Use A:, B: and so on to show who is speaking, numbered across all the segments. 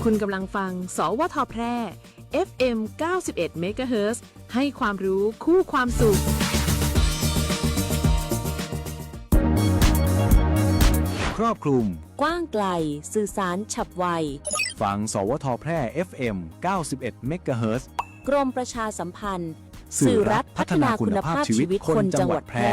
A: คุณกำลังฟังสวทแพร่ FM 91 MHz ให้ความรู้คู่ความสุข
B: ครอบคลุม
C: กว้างไกลสื่อสารฉับไว
B: ฟังสวทแพร่ FM 91 MHz
C: กรมประชาสัมพันธ์สื่อรัฐพัฒนาคุณภาพชีวิตคนจังหวัดแพร่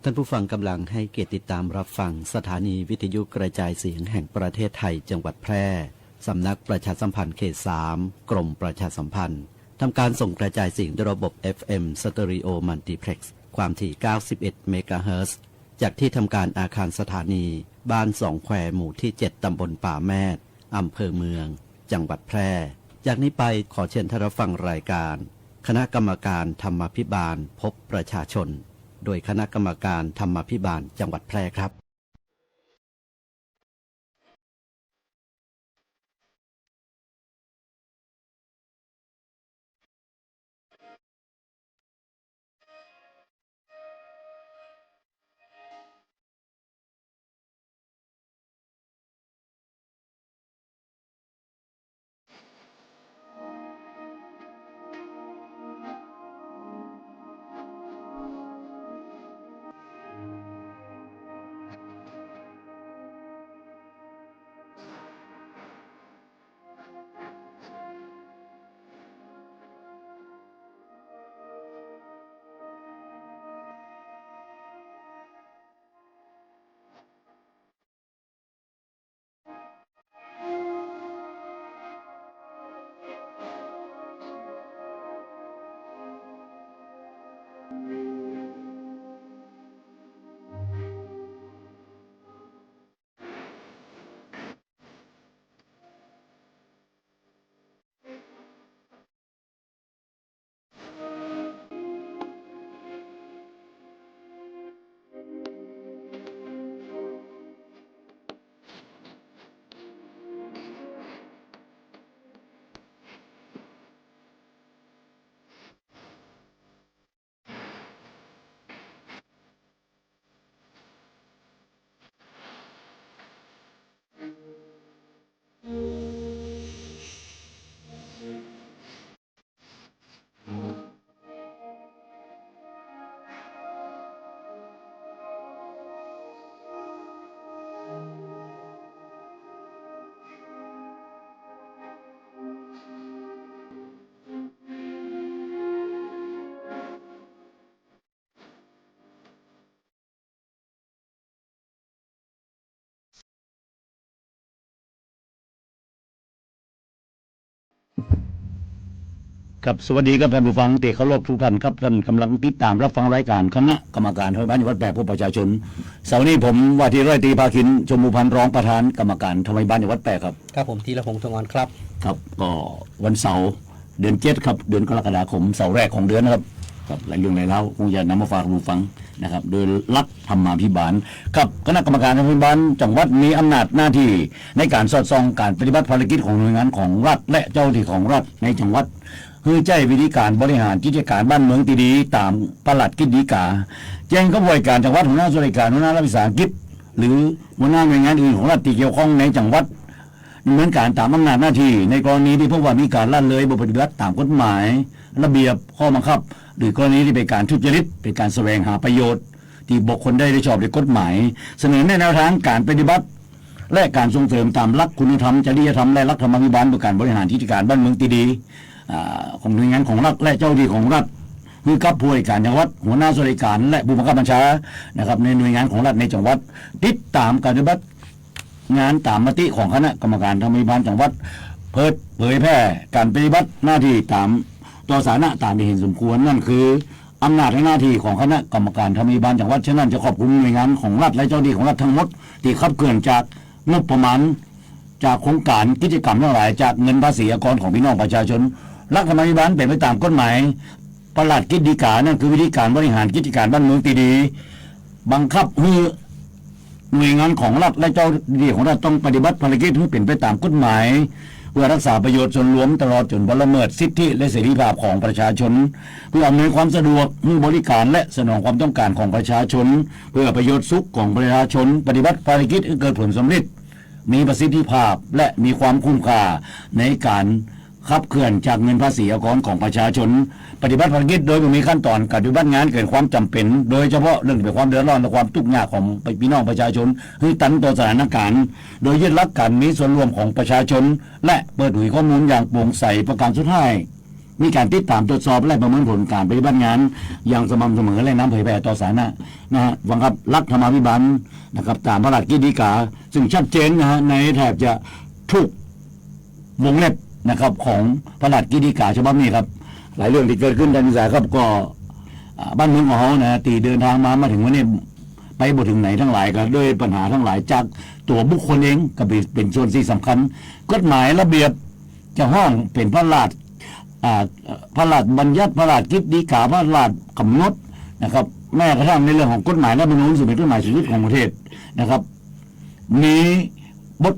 D: ท่านผู้ฟังกำลังให้เกียรติติดตามรับฟังสถานีวิทยุกระจายเสียงแห่งประเทศไทยจังหวัดแพร่สำนักประชาสัมพันธ์เขต 3 กรมประชาสัมพันธ์ทำการส่งกระจายเสียงด้วยระบบ FM Stereo Multiplex ความถี่ 91 เมกะเฮิรตซ์จากที่ทำการอาคารสถานีบ้านสองแควหมู่ที่ 7 ตำบลป่าแมดอำเภอเมืองจังหวัดแพร่จากนี้ไปขอเชิญท่านรับฟังรายการคณะกรรมการธรรมาภิบาลพบประชาชนโดยคณะกรรมการธรรมาภิบาลจังหวัดแพร่ครับ
E: ครับสวัสดีครับท่านผู้ฟังที่เคารพทุกท่านครับท่านกำลังติดตามรับฟังรายการคณะกรรมการทำไมบ้านจังหวัดแพร่พบประชาชนเสาร์นี้ผมว่าที่ร้อยตรีภาคินชมพูพันธ์รองประธานกรรมการทำไมบ้านจังหวัดแพร่ครับ
F: ครับผมธีรพงษ์ทองอ่อนครับ
E: ครับก็วันเสาร์เดือน7ครับเดือนกรกฎาคมเสาร์แรกของเดือนนะครับครับหลายเรื่องหลายเล่าคงจะนำมาฝากผู้ฟังนะครับโดยรัฐธรรมาภิบาลครับคณะกรรมการทำไมบ้านจังหวัดมีอำนาจหน้าที่ในการสอดส่องการปฏิบัติภารกิจของหน่วยงานของรัฐและเจ้าหน้าที่ของรัฐในจังหวัดคือใจวิธีการบริหารกิจการบ้านเมืองที่ดีตามปลัดกิจดีกาแจ้งขบวนการจังหวัดหัวหน้าส่วนราชการหัวหน้ารัฐวิสาหกิจหรือหัวหน้าหน่วยงานอื่นของรัฐที่เกี่ยวข้องในจังหวัดเหมือนการตามอำนาจหน้าที่ในกรณีที่พบว่ามีการละเลยปฏิบัติตามกฎหมายระเบียบข้อบังคับหรือกรณีที่เป็นการทุจริตเป็นการแสวงหาประโยชน์ที่บุคคลได้ชอบด้วยกฎหมายเสนอแนวทางการปฏิบัติและการส่งเสริมตามหลักคุณธรรมจริยธรรมและหลักธรรมาภิบาลเพื่อการบริหารกิจการบ้านเมืองที่ดีของหน่วยงานของรัฐและเจ้าหน้าที่ของรัฐคือกับผู้ว่าการจังหวัดหัวหน้าส่วนราชการและผู้บังคับบัญชานะครับในหน่วยงานของรัฐในจังหวัดติดตามการปฏิบัติงานตามมติของคณะกรรมการธรรมาภิบาลจังหวัดเผยแพร่การปฏิบัติหน้าที่ตามต่อสาธารณะตามที่เห็นสมควรนั่นคืออำนาจและหน้าที่ของคณะกรรมการธรรมาภิบาลจังหวัดฉะนั้นจะครอบคลุมหน่วยงานของรัฐและเจ้าหน้าที่ของรัฐทั้งหมดที่ขับเคลื่อนจากงบประมาณจากโครงการกิจกรรมทั้งหลายจากเงินภาษีอากรของพี่น้องประชาชนรัฐธรรมาภิบาลเป็นไปตามกฎหมายปลัดกิจดีกานั่นคือวิธีการบริหารกิจการบ้านเมืองที่ดีบังคับให้หน่วยงานของรัฐและเจ้าหน้าที่ของรัฐต้องปฏิบัติภารกิจให้เป็นไปตามกฎหมาย เพื่อรักษาประโยชน์ส่วนรวมตลอดจนละเมิดสิทธิและเสรีภาพของประชาชนเพื่ออำนวยความสะดวกให้บริการและสนองความต้องการของประชาชนเพื่อประโยชน์สุขของประชาชนปฏิบัติภารกิจให้เกิดผลสำเร็จมีประสิทธิภาพและมีความคุ้มค่าในการขับเคลื่อนจากเงินภาษีอากรของประชาชนปฏิบัติภารกิจโดยไม่มีขั้นตอนการปฏิบัติงานเกินความจำเป็นโดยเฉพาะเรื่องที่เป็นความเดือดร้อนและความทุกข์ยากของพี่น้องประชาชนให้ตันต่อสถานการณ์โดยยึดหลักการมีส่วนร่วมของประชาชนและเปิดเผยข้อมูลอย่างโปร่งใสประการสุดท้ายมีการติดตามตรวจสอบและประเมินผลการปฏิบัติงานอย่างสม่ำเสมอและนำเผยแพร่ต่อสาธารณะนะฮะวังครับรัฐธรรมาภิบาลนะครับตามพระราชกฤษฎีกาซึ่งชัดเจนนะฮะในแทบจะทุกวงเล็บนะครับของพระราชกฤษฎีกาฉบับนี้ครับหลายเรื่องที่เกิดขึ้นในนิสัยครับก็บ้านเมืองของเขานะตีเดินทางมาถึงวันนี้ไปบ่ถึงไหนทั้งหลายก็ด้วยปัญหาทั้งหลายจากตัวบุคคลเองก็เป็นส่วนที่สำคัญกฎหมายระเบียบจะห้องเป็นพระราชบัญญัติพระราชกฤษฎีกาพระราชกำหนดนะครับแม้กระทั่งในเรื่องของกฎหมายและมนุษย์ซึ่งเป็นกฎหมายสูงสุดของประเทศนะครับมีบท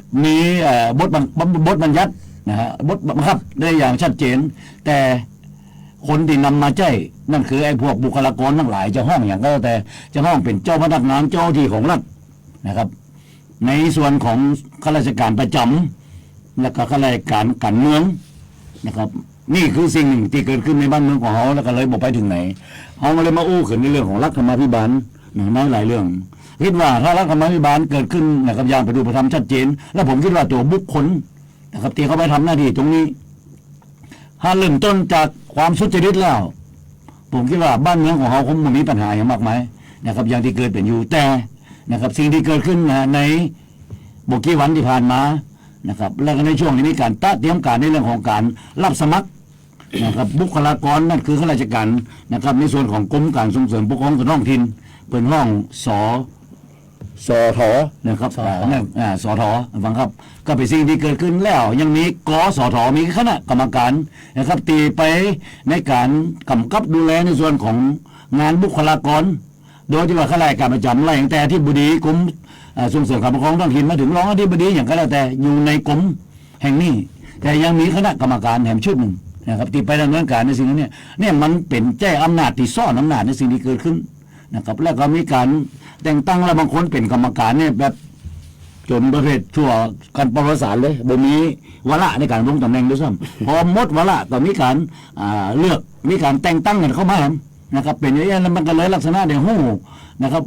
E: บัญญัตินะฮะบทบังคับได้อย่างชัดเจนแต่คนที่นำมาใช้นั่นคือไอ้พวกบุคลากรทั้งหลายจะห้องอย่างก็แต่จะห้องเป็นเจ้าพนักงานเจ้าที่ของรัฐนะครับในส่วนของข้าราชการประจำและก็ข้าราชการการเมืองนะครับนี่คือสิ่งหนึ่งที่เกิดขึ้นในบ้านเมืองของเขาแล้วก็เลยบอกไปถึงไหนเขาก็เลยมาอู้ขึ้นในเรื่องของรัฐธรรมาภิบาลในหลายเรื่องคิดว่าถ้ารัฐธรรมาภิบาลเกิดขึ้นนะครับอย่างประดูประธรรมชัดเจนและผมคิดว่าตัวบุคคลนะครับที่เขาไปทำหน้าที่ตรงนี้ถ้าเริ่มต้นจากความสุจริตแล้วผมคิดว่าบ้านเมืองของเขาคงไม่มีปัญหาอย่างมากมายนะครับอย่างที่เกิดเป็นอยู่แต่นะครับสิ่งที่เกิดขึ้นในบกี่วันที่ผ่านมานะครับและก็ในช่วงนี้มีการเตรียมการในเรื่องของการรับสมัครนะครับบุคลากรนั่นคือข้าราชการนะครับในส่วนของกรมการส่งเสริมปกครองส่วนท้องถิ่นเป็นห้องสทนะครับสทฟังครับก็เป็นสิ่งที่เกิดขึ้นแล้วยังมีกสทมีคณะกรรมการนะครับตีไปในการกำกับดูแลในส่วนของงานบุคลากรโดยที่ว่าข้าราชการประจำอะไรอย่างแต่ที่บดีกรมส่งเสริมการปกครองท้องถิ่นมาถึงรองอธิบดีอย่างก็แล้วแต่อยู่ในกรมแห่งนี้แต่ยังมีคณะกรรมการแห่งชุดหนึ่งนะครับที่ไปดำเนินการในสิ่งนี้เนี่ยมันเป็นแจ้อำนาจที่ซ่อนอำนาจในสิ่งที่เกิดขึ้นนะครับแล้วก็มีการแต่งตั้งแล้วบางคนเป็นกรรมการเนี่ยแบบจนประเภทชั่วกันประวัติศาสตร์เลยบ่มีวาระในการลงตำแหน่งด้วยซ้ำพอหมดวาระก็มีการเลือกมีการแต่งตั้งกันเข้ามานะครับเป็นอย่างนี้แล้วมันก็เลยลักษณะเดียวหู้นะครับ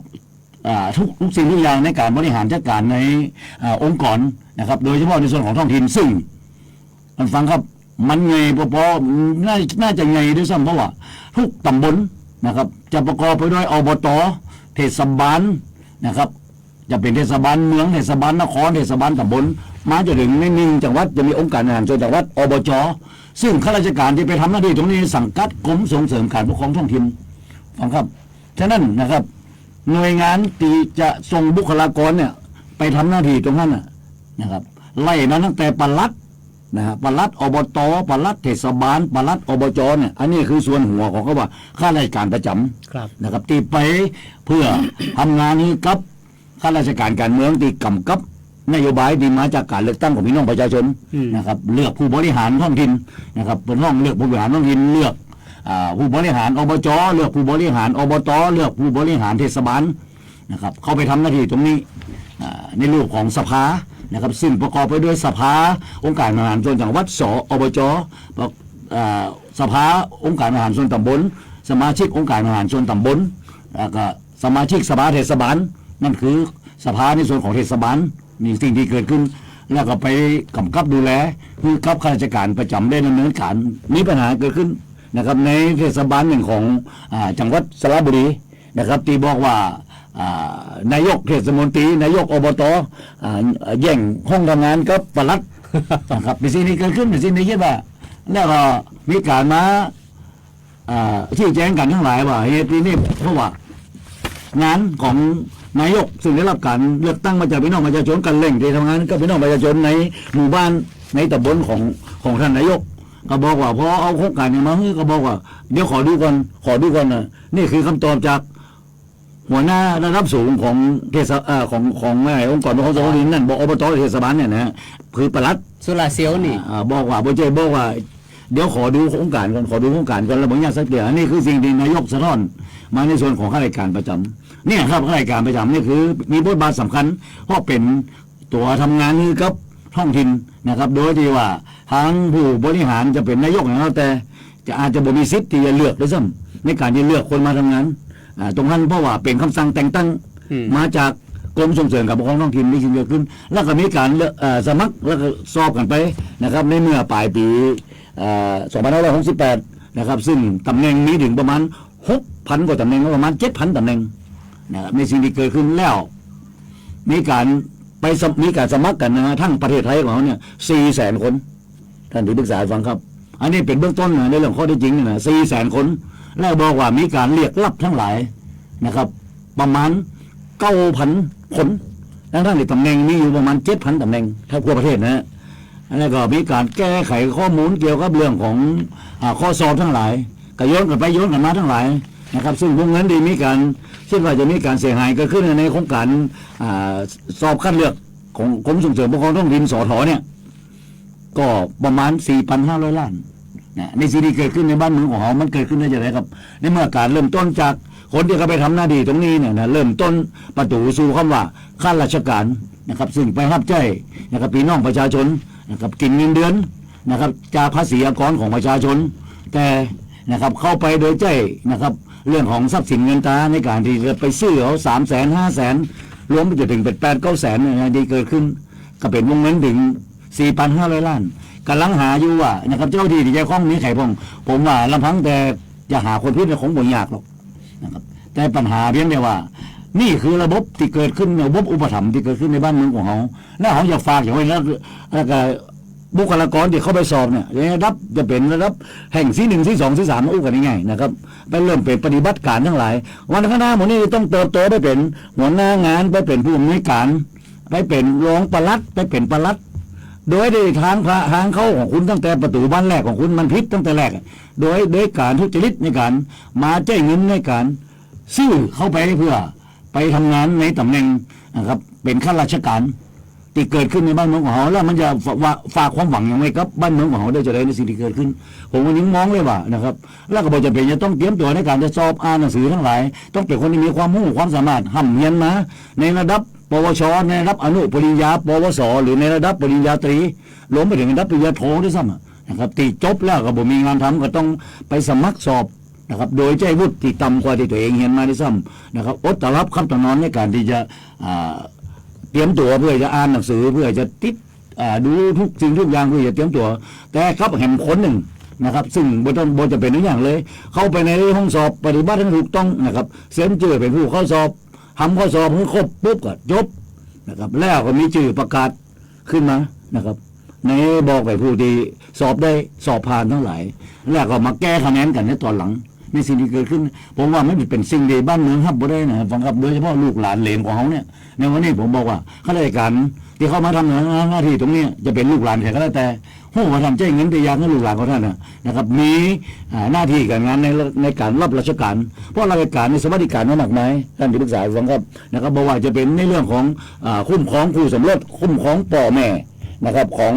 E: ทุกสิ่งทุกอย่างในการบริหารจัดการในองค์กรนะครับโดยเฉพาะในส่วนของท้องถิ่นซึ่งมันฟังครับมันไงพอน่าจะไงด้วยซ้ำเพราะว่าทุกตำบลนะครับจะประกอบไปด้วยอบต.เทศบาลนะครับจะเป็นเทศบาลเมืองเทศบาลนครเทศบาลตำบลมาจนถึงใน1จังหวัดจะมีองค์การบริหารส่วนจังหวัดอบจ.ซึ่งข้าราชการที่ไปทำหน้าที่ตรงนี้สังกัดกรมส่งเสริมการปกครองท้องถิ่นฟังครับฉะนั้นนะครับหน่วยงานที่จะส่งบุคลากรเนี่ยไปทำหน้าที่ตรงนั้นนะครับไล่มาตั้งแต่ปลัดนะปลัดอบต.ปลัดเทศบาลปลัดอบจ.เนี่ยอันนี้คือส่วนหัวของเขาว่าข้าราชการประจำนะครับที่ไปเพื่อทำงานนี้กับข้าราชการการเมืองที่กำกับนโยบายที่มาจากการเลือกตั้งของพี่น้องประชาชนนะครับเลือกผู้บริหารท้องถิ่นนะครับเป็นห้องเลือกผู้บริหารท้องถิ่นเลือกผู้บริหารอบจ.เลือกผู้บริหารอบต.เลือกผู้บริหารเทศบาลนะครับเข้าไปทำหน้าที่ตรงนี้ในรูปของสภานะครับซึ่งประกอบไปด้วยสภาองค์การบริหารส่วนจังหวัดอบจ.สภาองค์การบริหารส่วนตำบลสมาชิกองค์การบริหารส่วนตำบลแล้วก็สมาชิกสภาเทศบาลนั่นคือสภาในส่วนของเทศบาลนี่สิ่งที่เกิดขึ้นแล้วก็ไปกำกับดูแลคือกับข้าราชการประจำได้ดำเนินการมีปัญหาเกิดขึ้นนะครับในเทศบาลหนึ่งของจังหวัดสระบุรีนะครับที่บอกว่านายกเทศมนตรีนายกอบต.แย่งห้องทำงานกับปลัดนะครับเป็นสิ่งที่เกิดขึ้นเป็นสิ่งที่คิดว่าแล้วก็มีการมาชี้แจงกันทั้งหลายว่าเหตุนี้เพราะว่างานของนายกซึ่งได้รับการเลือกตั้งมาจากพี่น้องประชาชนกันเร่งที่ทำงานกับพี่น้องประชาชนในหมู่บ้านในตำบลของท่านนายกก็บอกว่าพอเอาโครงการนี้มาก็บอกว่าเดี๋ยวขอดูก่อนนะนี่คือคำตอบจาก หัวหน้าระดับสูงของเทศขององค์กรปกครองส่วนท้องถิ่นนั่นบอกอบตเทศบาลเนี่ยนะคือปลัด
F: สุราเซียวนี่
E: บอกว่าบ่เจบอกว่าเดี๋ยวขอดูโครงการก่อนขอดูโครงการก่อนแล้วบางอย่างสักเดียวอันนี้คือสิ่งที่นายกสะท้อนมาในส่วนของข้าราชการประจำเนี่ยครับข้าราชการประจำนี่คือมีบทบาทสำคัญเพราะเป็นตัวทำงานนี่กับท้องถิ่นนะครับโดยที่ว่าทางผู้บริหารจะเป็นนายกอย่างเราแต่จะอาจจะบ่มีสิทธิ์ที่จะเลือกด้วยซ้ำในการที่เลือกคนมาทำงานตรงนั้นเพราะว่าเป็นคำสั่งแต่งตั้งมาจากกรมส่งเสริมการปกครองท้องถิ่นมีสิ่งเกิดขึ้นแล้วก็มีการสมัครแล้วก็สอบกันไปนะครับในเมื่อปลายปี2568นะครับซึ่งตำแหน่งมีถึงประมาณ 6,000 กว่าตำแหน่งประมาณ 7,000 ตำแหน่งนะครับในสิ่งที่เกิดขึ้นแล้วมีการสมัครกันนะทั้งประเทศไทยของเราเนี่ย 400,000 คนท่านที่ปรึกษาฟังครับอันนี้เป็นเบื้องต้นในเรื่องข้อเท็จจริงนะ 400,000 คนแล้วบอกว่ามีการเรียกรับทั้งหลายนะครับประมาณ 9,000 คนทั้งที่ตำแหน่งมีอยู่ประมาณ 7,000 ตำแหน่งทั่วประเทศนะแล้วก็มีการแก้ไขข้อมูลเกี่ยวกับเรื่องของข้อสอบทั้งหลายก็ย้อนกันไปย้อนกันมาทั้งหลายนะครับซึ่งพวกนั้นดีมีการเช่นว่าจะมีการเสียหายเกิดขึ้นในโครงการสอบคัดเลือกของกรมส่งเสริมปกครองท้องถิ่นสทเนี่ยก็ประมาณ 4,500 ล้านนะในสิ่งที่เกิดขึ้นในบ้านเมืองของเรามันเกิดขึ้นได้อย่างไรครับในเมื่อการเริ่มต้นจากคนที่เขาไปทำหน้าที่ตรงนี้เนี่ยนะเริ่มต้นประตูสู่คำว่าข้าราชการนะครับซึ่งไปรับใช้นะครับพี่น้องประชาชนนะครับกินเงินเดือนนะครับจากภาษีอากรของประชาชนแต่นะครับเข้าไปโดยใจนะครับเรื่องของทรัพย์สินเงินตราในการที่จะไปซื้อเขา300,000 500,000รวมไปจนถึงเป็น8-900,000เนี่ยที่เกิดขึ้นก็เป็นวงเงินถึง 4,500 ล้านกำลังหาอยู่ว่านะครับเจ้าที่เกี่ยวข้องนี้ไขพงผมว่าลำพังแต่จะหาคนผิดของบ่ยากหรอกนะครับแต่ปัญหาเพียงแต่ว่านี่คือระบบที่เกิดขึ้นระบบอุปถัมภ์ที่เกิดขึ้นในบ้านเมืองของเขาแล้วเขาอยากฝากอย่างไว้แล้วก็บุคลากรที่เข้าไปสอบเนี่ยระดับจะเป็นระดับแห่งที่1ที่2ที่3อู้กันง่ายๆนะครับไปเริ่มเป็นปฏิบัติการทั้งหลายวันข้างหน้าหมดนี้ต้องเติบโตไปเป็นหัวหน้างานไปเป็นผู้อำนวยการไปเป็นรองปลัดไปเป็นปลัดโดยได้ทางเข้าของคุณตั้งแต่ประตูบ้านแรกของคุณมันพิษตั้งแต่แรกโดยการทุจริตในการมาแจ้งเงินในการซื้อเข้าไปเพื่อไปทำงานในตำแหน่งนะครับเป็นข้าราชการที่เกิดขึ้นในบ้านเมืองของเราแล้วมันจะฝากความหวังอย่างไรครับบ้านเมืองของเราได้จะได้ในสิ่งที่เกิดขึ้นผมวันนี้มองเลยว่านะครับแล้วก็บอกจะเป็นจะต้องเตรียมตัวในการจะสอบอ่านหนังสือทั้งหลายต้องเป็นคนที่มีความรู้ความสามารถห่ำเรียนมาในระดับปวชในระดับอนุปริญญาปวสหรือในระดับปริญญาตรีรวมไปถึงระดับปริญญาโทด้วยซ้ำนะครับตีจบแล้วก็บ่มีงานทำก็ต้องไปสมัครสอบนะครับโดยใจวุฒิที่ต่ำกว่าที่ตัวเองเรียนมาด้วยซ้ำนะครับอดตรับคำตนอนในการที่จะเตรียมตัวเพื่อจะอ่านหนังสือเพื่อจะติดดูทุกสิ่งทุกอย่างเพื่อจะเตรียมตัวแต่ครับแห่งคนหนึ่งนะครับซึ่งบนจะเป็นอย่างเลยเข้าไปในห้องสอบปฏิบัติให้ถูกต้องนะครับเซ็นชื่อเป็นผู้เข้าสอบทำข้อสอบให้ครบปุ๊บก็จบนะครับแล้วก็มีชื่อประกาศขึ้นมานะครับในบอกไปผู้ที่สอบได้สอบผ่านทั้งหลายแล้วก็มาแก้คะแนนกันในตอนหลังในสิ่งที่เกิดขึ้นผมว่าไม่เป็นสิ่งที่บ้านเมืองฮับบ่ได้นะฟังครับโดยเฉพาะลูกหลานเหลนของเขาเนี่ยในวันนี้ผมบอกว่าข้าราชการที่เข้ามาทำหน้าที่ตรงนี้จะเป็นลูกหลานใครก็แล้วแต่ผู้มาทำใจเงินแต่ยากให้ลูกหลานของท่านนะครับมีหน้าที่การงานในการรับราชการเพราะราชการในสวัสดิการมากมายท่านที่ปรึกษาฟังครับนะครับบอกว่าจะเป็นในเรื่องของคุ้มครองคู่สมรสคุ้มครองพ่อแม่นะครับของ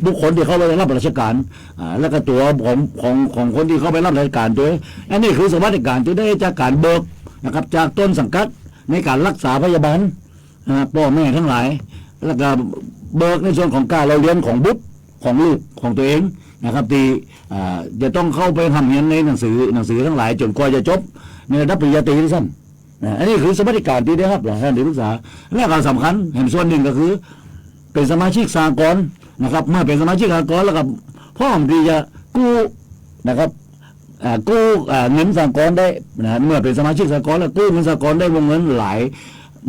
E: บุคคลที่เข้าไปรับราชการแล้วก็ตัวของคนที่เข้าไปรับราชการด้วยอันนี้คือสวัสดิการที่ได้จากการเบิกนะครับจากต้นสังกัดในการรักษาพยาบาลพ่อแม่ทั้งหลายแล้วก็เบิกในส่วนของการเราเรียนของบุตรของลูกของตัวเองนะครับที่จะต้องเข้าไปทำเรียนในหนังสือทั้งหลายจนกว่าจะจบในระดับปริญญาตรีที่สั้นอันนี้คือสวัสดิการที่ได้รับท่านที่ปรึกษาและการสำคัญเห็นส่วนหนึ่งก็คือเป็นสมาชิกสหกรณ์นะครับเมื่อเป็นสมาชิกสหกรณ์แล้วก็พร้อมที่จะกู้นะครับกู้เงินสหกรณ์ได้นะเมื่อเป็นสมาชิกสหกรณ์แล้วกู้เงินสหกรณ์ได้วงเงินหลาย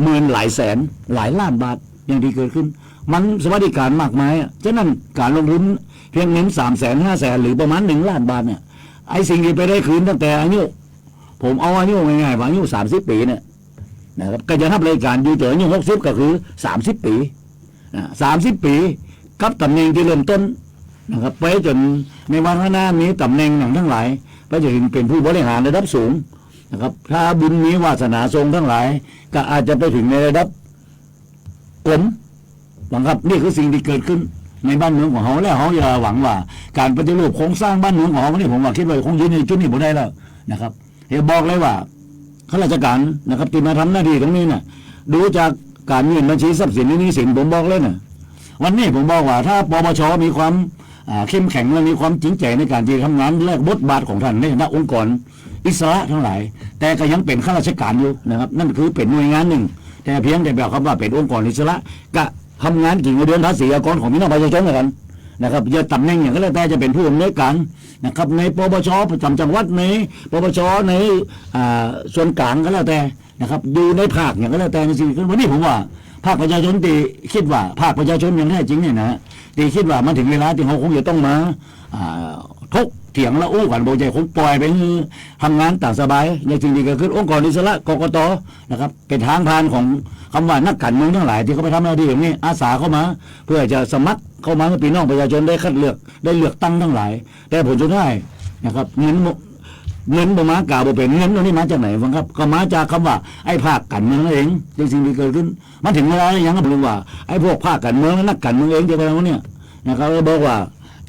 E: หมื่นหลายแสนหลายล้านบาทอย่างที่เกิดขึ้นมันสวัสดิการมากมายฉะนั้นการลงทุนเพียงเงิน300,000 500,000หรือประมาณ1 ล้านบาทเนี่ยไอ้สิ่งที่ไปได้คืนตั้งแต่อายุผมเอาอายุง่ายๆว่าอายุ30 ปีเนี่ยนะครับก็จะทำรายการอยู่ถึงอายุ60ก็คือ30 ปี30 ปีกับตำแหน่งที่เริ่มต้นนะครับไปจนในวันข้างหน้ามีตำแหน่งทั้งหลายไปจนถึงเป็นผู้บริหารระดับสูง นะครับถ้าบุญมีวาสนาทรงทั้งหลายก็อาจจะไปถึงในระดับกรมนะครับนี่คือสิ่งที่เกิดขึ้นในบ้านเมืองของเขาแล้วเขาอย่าหวังว่าการปฏิรูปโครงสร้างบ้านเมืองของเขาเนี่ยผมว่าคิดว่าคงยืนในจุดนี้บ่ได้แล้วนะครับเฮียบอกเลยว่าข้าราชการนะครับที่มาทำหน้าที่ตรงนี้น่ะดูจากการเงินบัญชีทรัพย์สินหนี้สินผมบอกเลยนะวันนี้ผมบอกว่าถ้าปปชมีความเข้มแข็งและมีความจริงใจในการที่ทำงานแลกบทบาทของท่านในฐานะองค์กรอิสระทั้งหลายแต่ก็ยังเป็นข้าราชการอยู่นะครับนั่นคือเป็นหน่วยงานหนึ่งแต่เพียงแต่แบบคำว่าเป็นองค์กรอิสระก็ทำงานกิ่งเดือนภาษีอากรของพี่น้องประชาชนกันนะครับจะตำแหน่งอย่างก็แล้วแต่จะเป็นผู้อำนวยการนะครับในปปชประจำจังหวัดในปปชในส่วนกลางก็แล้วแต่นะครับอยู่ในภาคอย่างก็แล้วแต่ในสิ่งที่วันนี้ผมว่าภาคประชาชนที่คิดว่าภาคประชาชนอย่างแท้จริงเนี่ยนะที่คิดว่ามันถึงเวลาที่เขาคงจะต้องมาทกเถียงและอู้กันโบใจคงปล่อยไปทำงานตามสบายในสิ่งที่เกิดขึ้นองค์กรอิสระกกตนะครับเป็นทางผ่านของคำว่านักการเมืองทั้งหลายที่เขาไปทำหน้าที่อย่างนี้อาสาเข้ามาเพื่อจะสมัครเข้ามาให้พี่น้องประชาชนได้คัดเลือกได้เลือกตั้งทั้งหลายแต่ผลสุดท้ายนะครับเงินประมาณกล่าวเป็นเงินตรงนี้มาจากไหนฟังครับก็มาจากคำว่าไอ้ภาคการเมืองนั่นเองในสิ่งที่เกิดขึ้นมันถึงเวลาอย่างนั้นผมว่าไอ้พวกภาคการเมืองและนักการเมืองเองจะไปทำเนี่ยนะครับบอกว่า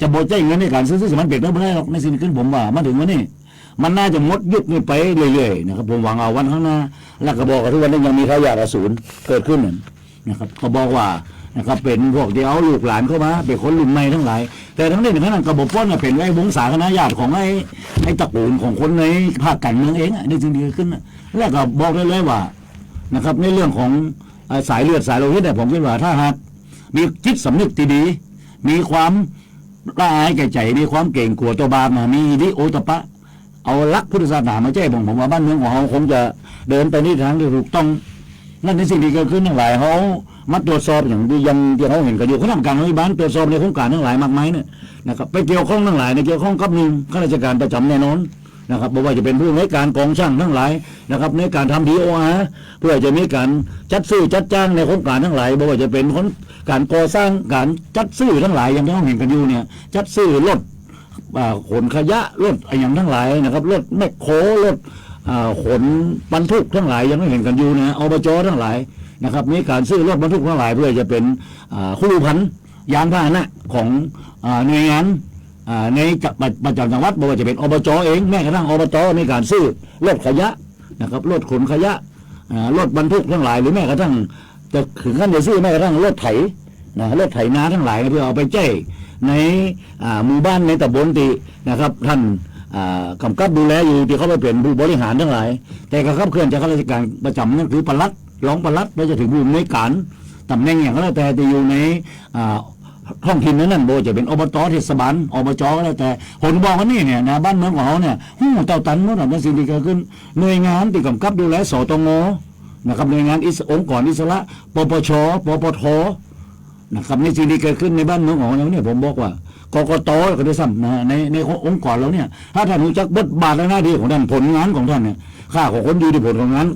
E: จะบอกใจเงินในการซื้อมันเป็นไม่ได้หรอกในสิ่งที่ขึ้นผมว่ามาถึงวันนี้มันน่าจะหมดยุคนี้ไปเรื่อยๆนะครับผมหวังเอาวันข้างหน้าแล้วก็บอกว่าทุกวันนี้ยังมีขยะอสูรเกิดขึ้นนะครับเขาบอกว่านะครับเป็นพวกที่เอาลูกหลานเข้ามาเป็นคนรุ่นใหม่ทั้งหลายแต่ทั้งนี้ทั้งนั้นกระบบป้อนเป็นไอ้วงศาคณะญาติของไอ้ตระกูลของคนในภาคการเมืองเองในสิ่งที่เกิดขึ้นแล้วก็บอกได้เลยว่านะครับในเรื่องของสายเลือดสายโลหิตเนี่ยผมคิดว่าถ้าหากมีจิตสำนึกที่ดีมีความละอายแก่ใจมีความเก่งกลัวตัวบางมีดิโอตปะเอาลักพุทธศาสนามาแจ้งผมว่าบ้านเมืองของเราคงจะเดินไปในทางที่ถูกต้องนั่นในสิ่งที่เกิดขึ้นทั้งหลายเขามาตรวจสอบอย่างที่เขาเห็นกันอยู่คณะกรรมการอภิบาลตรวจสอบในโครงการทั้งหลายมากมายเนี่ยนะครับไปเกี่ยวข้องทั้งหลายในเกี่ยวข้องกับหนึ่งข้าราชการประจำแน่นอนนะครับบอกว่าจะเป็นผู้ในการกองช่างทั้งหลายนะครับในการทำ DOR เพื่อจะมีการจัดซื้อจัดจ้างในโครงการทั้งหลายบอกว่าจะเป็นการก่อสร้างการจัดซื้อทั้งหลายอย่างที่เราเห็นกันอยู่เนี่ยจัดซื้อรถขนขยะรถอย่างทั้งหลายนะครับรถแมคโครรถขนบรรทุกทั้งหลายยังไม่เห็นกันอยู่นะอบจทั้งหลายนะครับมีการซื้อรถบรรทุกทั้งหลายเพื่อจะเป็นคู่พันยานพาหนะของหน่วยงานในประจำจังหวัดบอกว่าจะเป็นอบจเองแม้กระทั่งอบจในการซื้อรถขยะนะครับรถขนขยะรถบรรทุกทั้งหลายหรือแม้กระทั่งจะถึงขั้นจะซื้อแม้กระทั่งรถไถรถไถนาทั้งหลายเพื่อเอาไปแจ้ในหมู่บ้านในตำบลที่นะครับท่านกำกับดูแลอยู่ที่เขาไปเป็นผู้บริหารทั้งหลายแต่กระขับเคลื่อนจากข้าราชการประจำนั่นคือปลัดรองปลัดไปจะถึงผู้อำนวยการตำแหน่งอย่างก็แล้วแต่จะอยู่ในท้องถิ่นนั้นโบจะเป็นอบตเทศบาลอบจก็แล้วแต่ผลบอกว่านี่เนี่ยนะบ้านเมืองของเขาเนี่ยเต่าตันหมดในสิ่งที่เกิดขึ้นหน่วยงานที่กำกับดูแลสตงนะครับหน่วยงานองค์กรอิสระปปชปปทนะครับในสิ่งที่เกิดขึ้นในบ้านเมืองของเราเนี่ยผมบอกว่ากกตก็ได้ซ้ำนะในองค์กรเราเนี่ยถ้าท่านรู้จักบทบาทและหน้าที่ของท่านผลงานของท่านเนี่ยค่าของคนอยู่ที่ผลงาน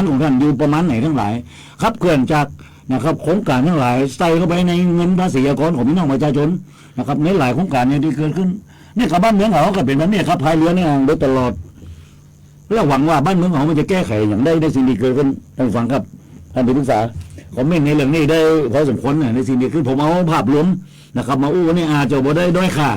E: ของท่านอยู่ประมาณไหนทั้งหลายครับเคลื่อนจากนะครับโครงการทั้งหลายใส่เข้าไปในเงินภาษีอากรของพี่น้องประชาชนนะครับในหลายโครงการเนี่ยที่เกิดขึ้นนี่กับบ้านเมืองเขาก็เป็นแบบนี้ครับพายเรือเนี่ยโดยตลอดแล้วหวังว่าบ้านเมืองของมันจะแก้ไขอย่างได้ในสิ่งที่เกิดขึ้นท่านฟังครับท่านที่ปรึกษาคอมเมนต์ในเรื่องนี้ได้พอสมควรในสิ่งที่คือผมเอาภาพรวมนะครับมาอู้นี่อาจจะบ่ได้ด้อยค่า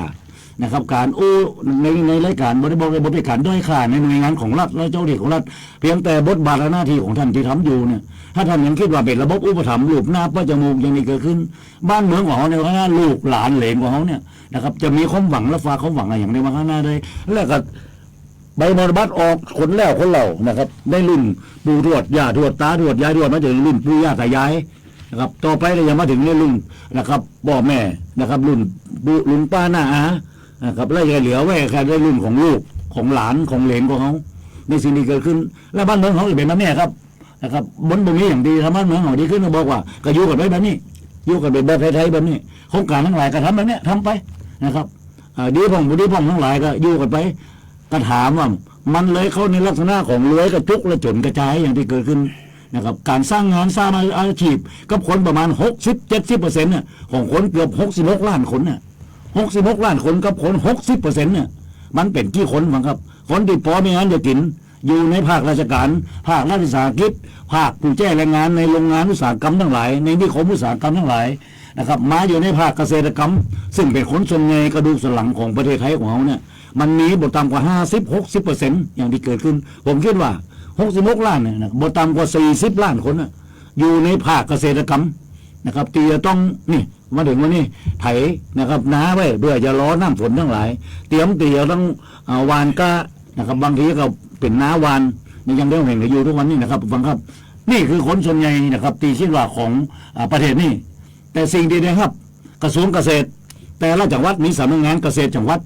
E: นะครับการอู้ในรายการบริบทการด้อยค่าในหน่วยงานของรัฐและเจ้าหน้าที่ของรัฐเพียงแต่บทบาทและหน้าที่ของท่านที่ทำอยู่เนี่ยถ้าท่านยังคิดว่าเป็นระบบอุปถัมภ์ลูกหน้าป้าจมูกอย่างนี้เกิดขึ้นบ้านเมืองของเขาในข้างหน้าลูกหลานเหลนของเขาเนี่ยนะครับจะมีความหวังและฟ้าความหวังอะไรอย่างในวันข้างหน้าได้แล้วก็ใบมรดกออกคนแล้วคนเหล่านะครับได้รุ่นปู่ทวดย่าทวดตาทวดยายทวดมาถึงรุ่นปู่ย่าตายายนะครับต่อไปเรายังมาถึงในรุ่นนะครับพ่อแม่นะครับรุ่นลุงป้าหน้าอานะครับแล้วยังเหลือไว้แค่ได้รุ่นของลูกของหลานของเหลนของเขาในสิ่งที่เกิดขึ้นและบ้านเมืองเขาจะเป็นแบบนี้ครับนะครับบนตรงนี้อย่างดีทำบ้านเมืองของดีขึ้นเราบอกว่าก็อยู่กันไว้แบบนี้อยู่กันเป็นแบบไทยๆแบบนี้โครงการทั้งหลายก็ทำแบบนี้ทำไปนะครับดีพ่องทั้งหลายก็อยู่กันไปก็ถามว่ามันเลยเข้าในลักษณะของรวยกระจุกและจนกระจายอย่างที่เกิดขึ้นนะครับการสร้างงานสร้างอาชีพกับคนประมาณ 60-70% เนี่ยของคนเกือบ66 ล้านคนเนี่ย66 ล้านคนกับคน 60% เนี่ยมันเป็นกี่คนบ้างครับคนที่พอมีงานจะกิน อยู่ในภาคราชการภาครัฐวิสาหกิจภาคผู้แจ้งแรงงานในโรงงานอุตสาหกรรมทั้งหลายในนิคมอุตสาหกรรมทั้งหลายนะครับมาอยู่ในภาคเกษตรกรรมซึ่งเป็นคนส่วนใหญ่กระดูกสันหลังของประเทศไทยของเราเนี่ยมันมีบ่ต่ำกว่า50-60%อย่างที่เกิดขึ้นผมคิดว่า66ล้านเนี่ยนะบ่ต่ำกว่า40ล้านคนน่ะอยู่ในภาคเกษตรกรรมนะครับที่จะต้องนี่มาถึงวันนี้ไถนะครับน้าไว้เพื่อจะรอน้ำฝนทั้งหลายเตรียมตีจะต้องหวานกะนะครับบางทีก็เป็นน้าวานนี่ยังได้เห็นกันอยู่ทุกวันนี้นะครับฟังครับนี่คือคนส่วนใหญ่นะครับตีชิดว่าของประเทศนี้แต่สิ่งที่ได้ครับกระทรวงเกษตรแต่ละจังหวัดมีสำนักงานเกษตรจังหวัด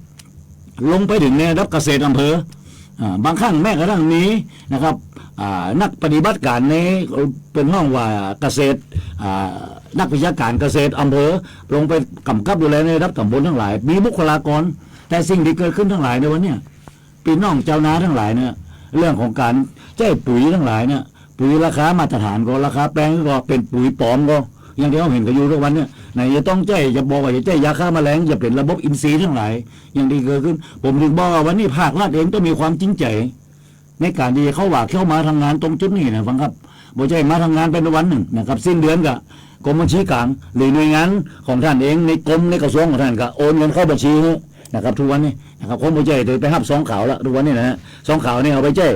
E: ลงไปถึงในระดับเกษตรอำเภอบางครั้งแม้กระทั่งนี้นะครับนักปฏิบัติการในเป็นห้องว่าเกษตรนักวิชาการเกษตรอำเภอลงไปกำกับดูแลในระดับตำบลทั้งหลายมีบุคลากรแต่สิ่งที่เกิดขึ้นทั้งหลายในวันนี้พี่น้องเจ้านาทั้งหลายเนี่ยเรื่องของการใช้ปุ๋ยทั้งหลายเนี่ยปุ๋ยราคามาตรฐานก็ราคาแปลงก็เป็นปุ๋ยปลอมก็อย่างที่เราเห็นกันอยู่ทุกวันเนี่ยไหนจะต้องใจจะบอกว่าจะใจยาฆ่าแมลงจะเป็นระบบอินทรีย์ทั้งหลายอย่างที่เกิดขึ้นผมถึงบอกว่าวันนี้ภาครัฐเองต้องมีความจริงใจในการที่จะเข้ามาทำงานตรงจุดนี้นะฟังครับบ่ใช่มาทำงานเป็นวันหนึ่งนะครับสิ้นเดือนกับกรมบัญชีกลางหรือหน่วยงานของท่านเองในกรมในกระทรวงของท่านก็โอนเงินเข้าบัญชีนะครับทุกวันนี้นะครับผมบ่ใช่ไปหับซองขาวแล้วทุกวันนี้นะฮะซองขาวนี่เอาไปใช้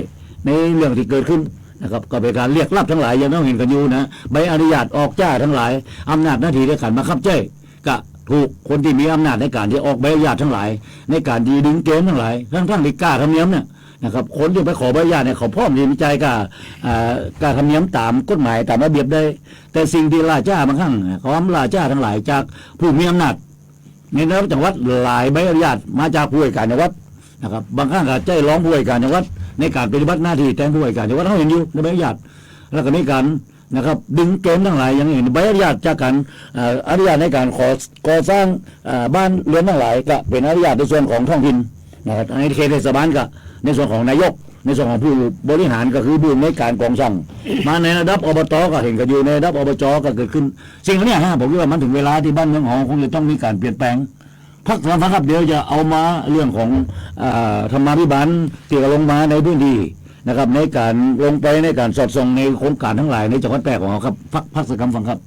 E: ในเรื่องที่เกิดขึ้นนะครับก็เป็นการเรียกรับทั้งหลายยังต้องเห็นกันอยู่นะใบอนุญาตออกจ้าทั้งหลายอำนาจหน้าที่ในการบังคับใช้ก็ถูกคนที่มีอำนาจในการที่ออกใบอนุญาตทั้งหลายในการดีดึงเกณฑ์ทั้งหลายทั้งที่กล้าทำเนียมเนี่ยนะครับคนที่ไปขอใบอนุญาตเนี่ยเขาพร้อมที่มีใจการทำเนียมตามกฎหมายตามระเบียบได้แต่สิ่งที่ล่าจ้าบางครั้งความล่าจ้าทั้งหลายจากผู้มีอำนาจในระดับจังหวัดหลายใบอนุญาตมาจากผู้ว่าการจังหวัดนะครับบางครั้งก็ใจร้องผู้ว่าการจังหวัดในการปฏิบัติหน้าที่แทนผู้ว่าการจังหวัดเขาเห็นอยู่ในใบอนุญาตแล้วก็ในการนะครับดึงเกณฑ์ทั้งหลายอย่างเห็นใบอนุญาตจากการอนุญาตในการก่อสร้างบ้านเรือนทั้งหลายก็เป็นอนุญาตในส่วนของท้องถิ่นนะครับในเขตเทศบาลก็ในส่วนของนายกในส่วนของผู้บริหารก็คือผู้ในการกองช่างมาในระดับอบตก็เห็นกันอยู่ในระดับอบจก็เกิดขึ้นสิ่งนี้ผมคิดว่ามันถึงเวลาที่บ้านเมืองของคงจะต้องมีการเปลี่ยนแปลงพักครับเดี๋ยวจะเอามาเรื่องของธรรมาภิบาลที่ลงมาในพื้นที่นะครับในการลงไปในการสอดส่องในโครงการทั้งหลายในจังหวัดแพร่ของเราครับพักสักคำฟังครับ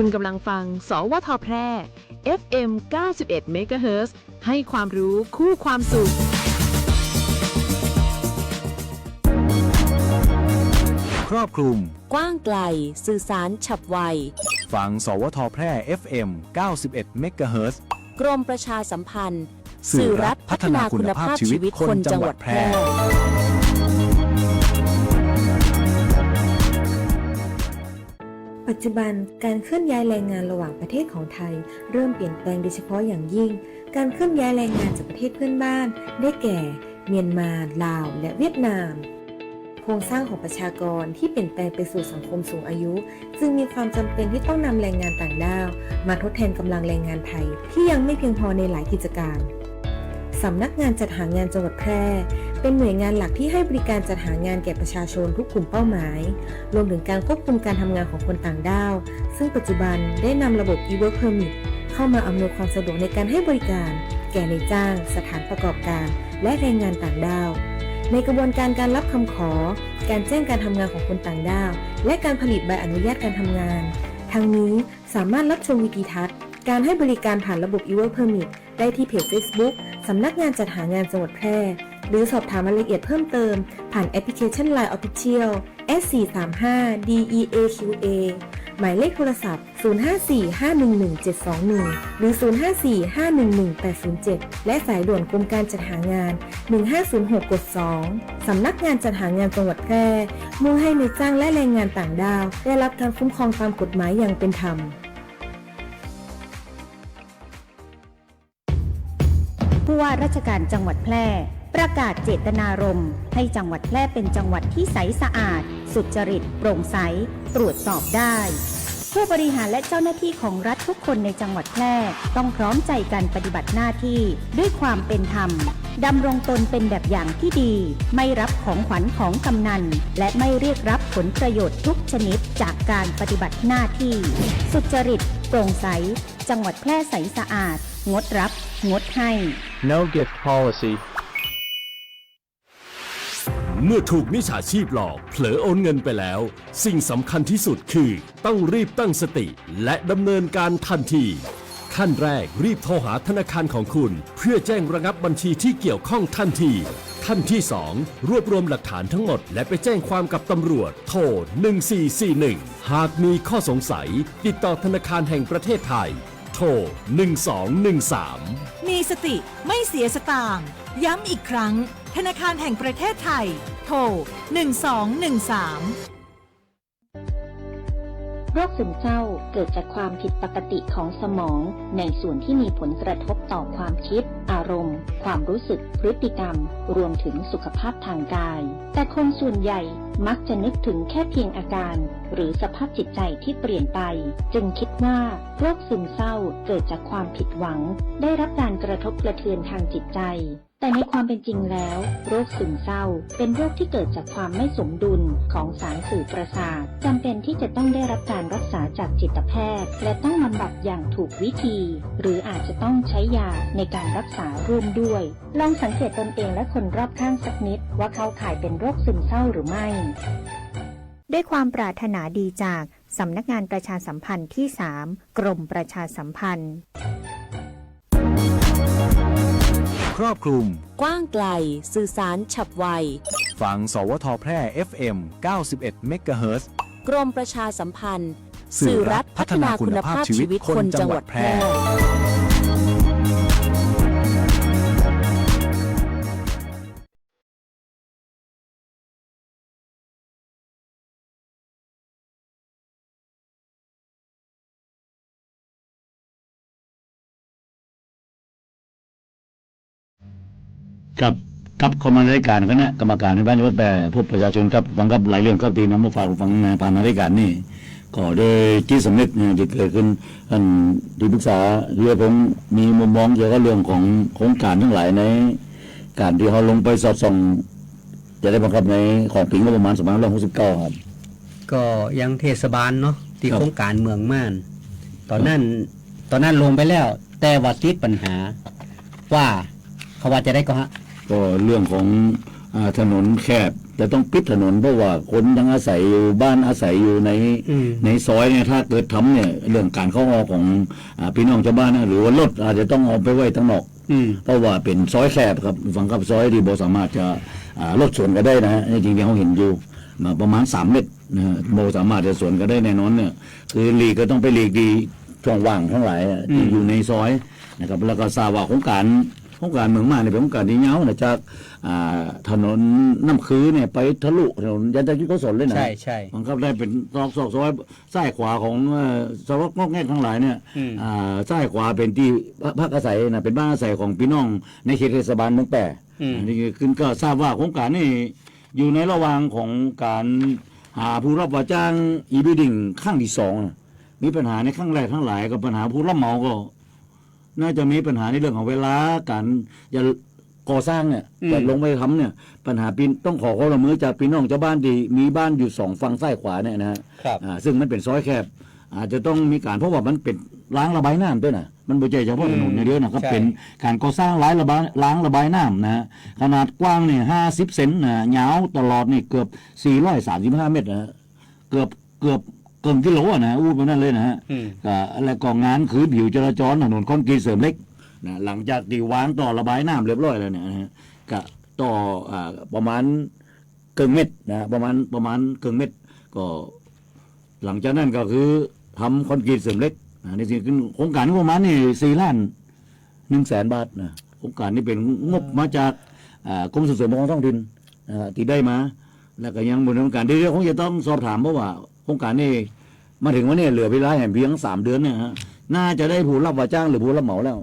A: คุณกำลังฟัง สวทแพร่ FM 91 MHz ให้ความรู้คู่ความสุข
B: ครอบคลุม
C: กว้างไกลสื่อสารฉับไว
B: ฟังสวทแพร่ FM 91 MHz
C: กรมประชาสัมพันธ์
B: สื่อรัฐพัฒนาคุณภาพชีวิตคนจังหวัดแพร่
F: ปัจจุบันการเคลื่อนย้ายแรงงานระหว่างประเทศของไทยเริ่มเปลี่ยนแปลงโดยเฉพาะอย่างยิ่งการเคลื่อนย้ายแรงงานจากประเทศเพื่อนบ้านได้แก่เมียนมาลาวและเวียดนามโครงสร้างของประชากรที่เปลี่ยนแปลงไปสู่สังคมสูงอายุจึงมีความจำเป็นที่ต้องนำแรงงานต่างด้าวมาทดแทนกำลังแรงงานไทยที่ยังไม่เพียงพอในหลายกิจการสำนักงานจัดหางานจังหวัดแพร่เป็นหน่วยงานหลักที่ให้บริการจัดหางานแก่ประชาชนทุกกลุ่มเป้าหมายรวมถึงการควบคุมการทำงานของคนต่างด้าวซึ่งปัจจุบันได้นำระบบ e-work permit เข้ามาอำนวยความสะดวกในการให้บริการแก่นายจ้างสถานประกอบการและแรงงานต่างด้าวในกระบวนการรับคำขอการแจ้งการทำงานของคนต่างด้าวและการผลิตใบอนุญาตการทำงานทั้งนี้สามารถรับชมวิดีทัศน์การให้บริการผ่านระบบ e-work permit ได้ที่เพจ Facebook สำนักงานจัดหางานจังหวัดแพร่หรือสอบถามรายละเอียดเพิ่มเติมผ่านแอปพลิเคชัน LINE Official S435DEAQA หมายเลขโทรศัพท์ 0545117721 หรือ 0545118807 และสายด่วนกรมการจัดหางาน 1506 กด 2 สำนักงานจัดหางานจังหวัดแพร่มุ่งให้นายจ้างและแรงงานต่างด้าวได้รับการคุ้มครองตามกฎหมายอย่างเป็นธรรม
G: ผู้ว่าราชการจังหวัดแพร่ประกาศเจตนารมณ์ให้จังหวัดแพร่เป็นจังหวัดที่ใสสะอาดสุจริตโปร่งใสตรวจสอบได้ผู้บริหารและเจ้าหน้าที่ของรัฐทุกคนในจังหวัดแพร่ต้องพร้อมใจกันปฏิบัติหน้าที่ด้วยความเป็นธรรมดำรงตนเป็นแบบอย่างที่ดีไม่รับของขวัญของกำนันและไม่เรียกรับผลประโยชน์ทุกชนิดจากการปฏิบัติหน้าที่สุจริตโปร่งใสจังหวัดแพร่ใสสะอาดงดรับงดให้
H: No gift policy
I: เมื่อถูกมิจฉาชีพหลอกเผลอโอนเงินไปแล้วสิ่งสำคัญที่สุดคือต้องรีบตั้งสติและดำเนินการทันทีขั้นแรกรีบโทรหาธนาคารของคุณเพื่อแจ้งระงับบัญชีที่เกี่ยวข้องทันทีขั้นที่ 2 รวบรวมหลักฐานทั้งหมดและไปแจ้งความกับตำรวจโทร 1441 หากมีข้อสงสัยติดต่อธนาคารแห่งประเทศไทยโทร 1213
J: มีสติไม่เสียสตางค์ย้ำอีกครั้งธนาคารแห่งประเทศไทยโทร 1213
G: โรคซึมเศร้าเกิดจากความผิดปกติของสมองในส่วนที่มีผลกระทบต่อความคิดอารมณ์ความรู้สึกพฤติกรรมรวมถึงสุขภาพทางกายแต่คนส่วนใหญ่มักจะนึกถึงแค่เพียงอาการหรือสภาพจิตใจที่เปลี่ยนไปจึงคิดว่าโรคซึมเศร้าเกิดจากความผิดหวังได้รับการกระทบกระเทือนทางจิตใจแต่ในความเป็นจริงแล้วโรคซึมเศร้าเป็นโรคที่เกิดจากความไม่สมดุลของสารสื่อประสาทจำเป็นที่จะต้องได้รับการรักษาจากจิตแพทย์และต้องบำบัดอย่างถูกวิธีหรืออาจจะต้องใช้ยาในการรักษาร่วมด้วยลองสังเกตตนเองและคนรอบข้างสักนิดว่าเข้าข่ายเป็นโรคซึมเศร้าหรือไม่ด้วยความปรารถนาดีจากสำนักงานประชาสัมพันธ์ที่ 3 กรมประชาสัมพันธ์
B: ครอบคลุม
C: กว้างไกลสื่อสารฉับไว
B: ฟังสวทแพร่ FM 91 MHz
C: กรมประชาสัมพันธ์
B: สื่อรัฐพัฒนาคุณภาพชีวิตคนจังหวัดแพร่
E: ครับกับเข้ามารายการคณะกรรมการในบ้านจังหวัดแพร่พบประชาชนครับฟังกับหลายเรื่องครับที่นำมาฝากฟังในผ่านรายการนี่ก็โดยจิตสำนึกที่เกิดขึ้นท่านที่ปรึกษาเรือผมมีมุมมองเกี่ยวกับเรื่องของโครงการทั้งหลายในการที่เขาลงไปสอดส่องจะได้บังคับในของปีงบประมาณ2569ครับ
D: ก็ยังเทศบาลเนาะที่โครงการเมืองม่านตอนนั้นลงไปแล้วแต่ว่าติดปัญหาว่าเขาว่าจะได้ก็ฮะ
E: ก็เรื่องของถนนแคบ จะต้องปิดถนนเพราะว่าคนยังอาศัยอยู่บ้านอาศัยอยู่ในซอยเนี่ยถ้าเกิดทำเนี่ยเรื่องการเข้าออกของพี่น้องชาวบ้านนะหรือว่ารถอาจจะต้องเอาไปไว้ทั้งนอกเพราะว่าเป็นซอยแคบครับฝั่งกับซอยที่บ่สามารถจะรถสวนกันได้นะฮะจริงๆเขาเห็นอยู่มาประมาณ3 เมตรนะฮะบ่สามารถจะสวนกันได้แน่นอนเนี่ยคือหลีกก็ต้องไปหลีกดีช่องว่างทั้งหลายที่อยู่ในซอยนะครับแล้วก็ทราบว่าโครงการเมืองมาเนี่ยเป็นโครงการที่ยาวนะจากถนนน้ำคือเนี่ยไปทะลุถนนยันตะกี้ก็สนเลยนะใช่มันก็ได้เป็นซอกซอยซ้ายขวาของสวกงอกแงกทั้งหลายเนี่ยซ้ายขวาเป็นที่พักอาศัยนะเป็นบ้านอาศัยของพี่น้องในเขตเทศบาลเมืองแปะนี่คือก็ทราบว่าโครงการนี่อยู่ในระหว่างของการหาผู้รับว่าจ้างอีบิดิ่งขั้นที่2มีปัญหาในขั้นแรกทั้งหลายกับปัญหาผู้รับเหมาก็น่าจะมีปัญหาในเรื่องของเวลาการจะก่อสร้างเนี่ยจะลงไปทำเนี่ยปัญหาต้องขอความร่วมมือจากพี่น้องชาวบ้านที่มีบ้านอยู่2 ฝั่งซ้ายขวาเนี่ยนะฮะซึ่งมันเป็นซอยแคบอาจจะต้องมีการเพราะว่ามันเป็นล้างระบายน้ำด้วยนะมันไม่ใช่เฉพาะถนนอย่างเดียวนะครับเป็นการก่อสร้างล้างระบายน้ำนะขนาดกว้างเนี่ย50 เซนนะยาวตลอดนี่เกือบ435 เมตรนะเกือบเกินกิโลนะแบบนั้นเลยนะฮะแล้วก็งานคือผิวจราจรถนนคอนกรีตเสริมเล็กนะหลังจากที่วางต่อระบายน้ำเรียบร้อยแล้วเนี่ยนะฮะก็ต่อประมาณเกินเม็ดนะประมาณเกินเม็ดก็หลังจากนั้นก็คือทำคอนกรีตเสริมเล็กในสิ่งโครงการประมาณนี่4,100,000 บาทนะโครงการนี้เป็นงบมาจากกรมส่งเสริมปกครองท้องถิ่นที่ได้มาแล้วก็ยังบนโครงการเดี๋ยวคงจะต้องสอบถามเพราะว่าโครงการนี้มาถึงวันนี้เหลือเวลาแห่งเพียง3 เดือนเนี่ยฮะน่าจะได้ผู้รับว่าจ้างหรือผู้รับเหมาแล้ว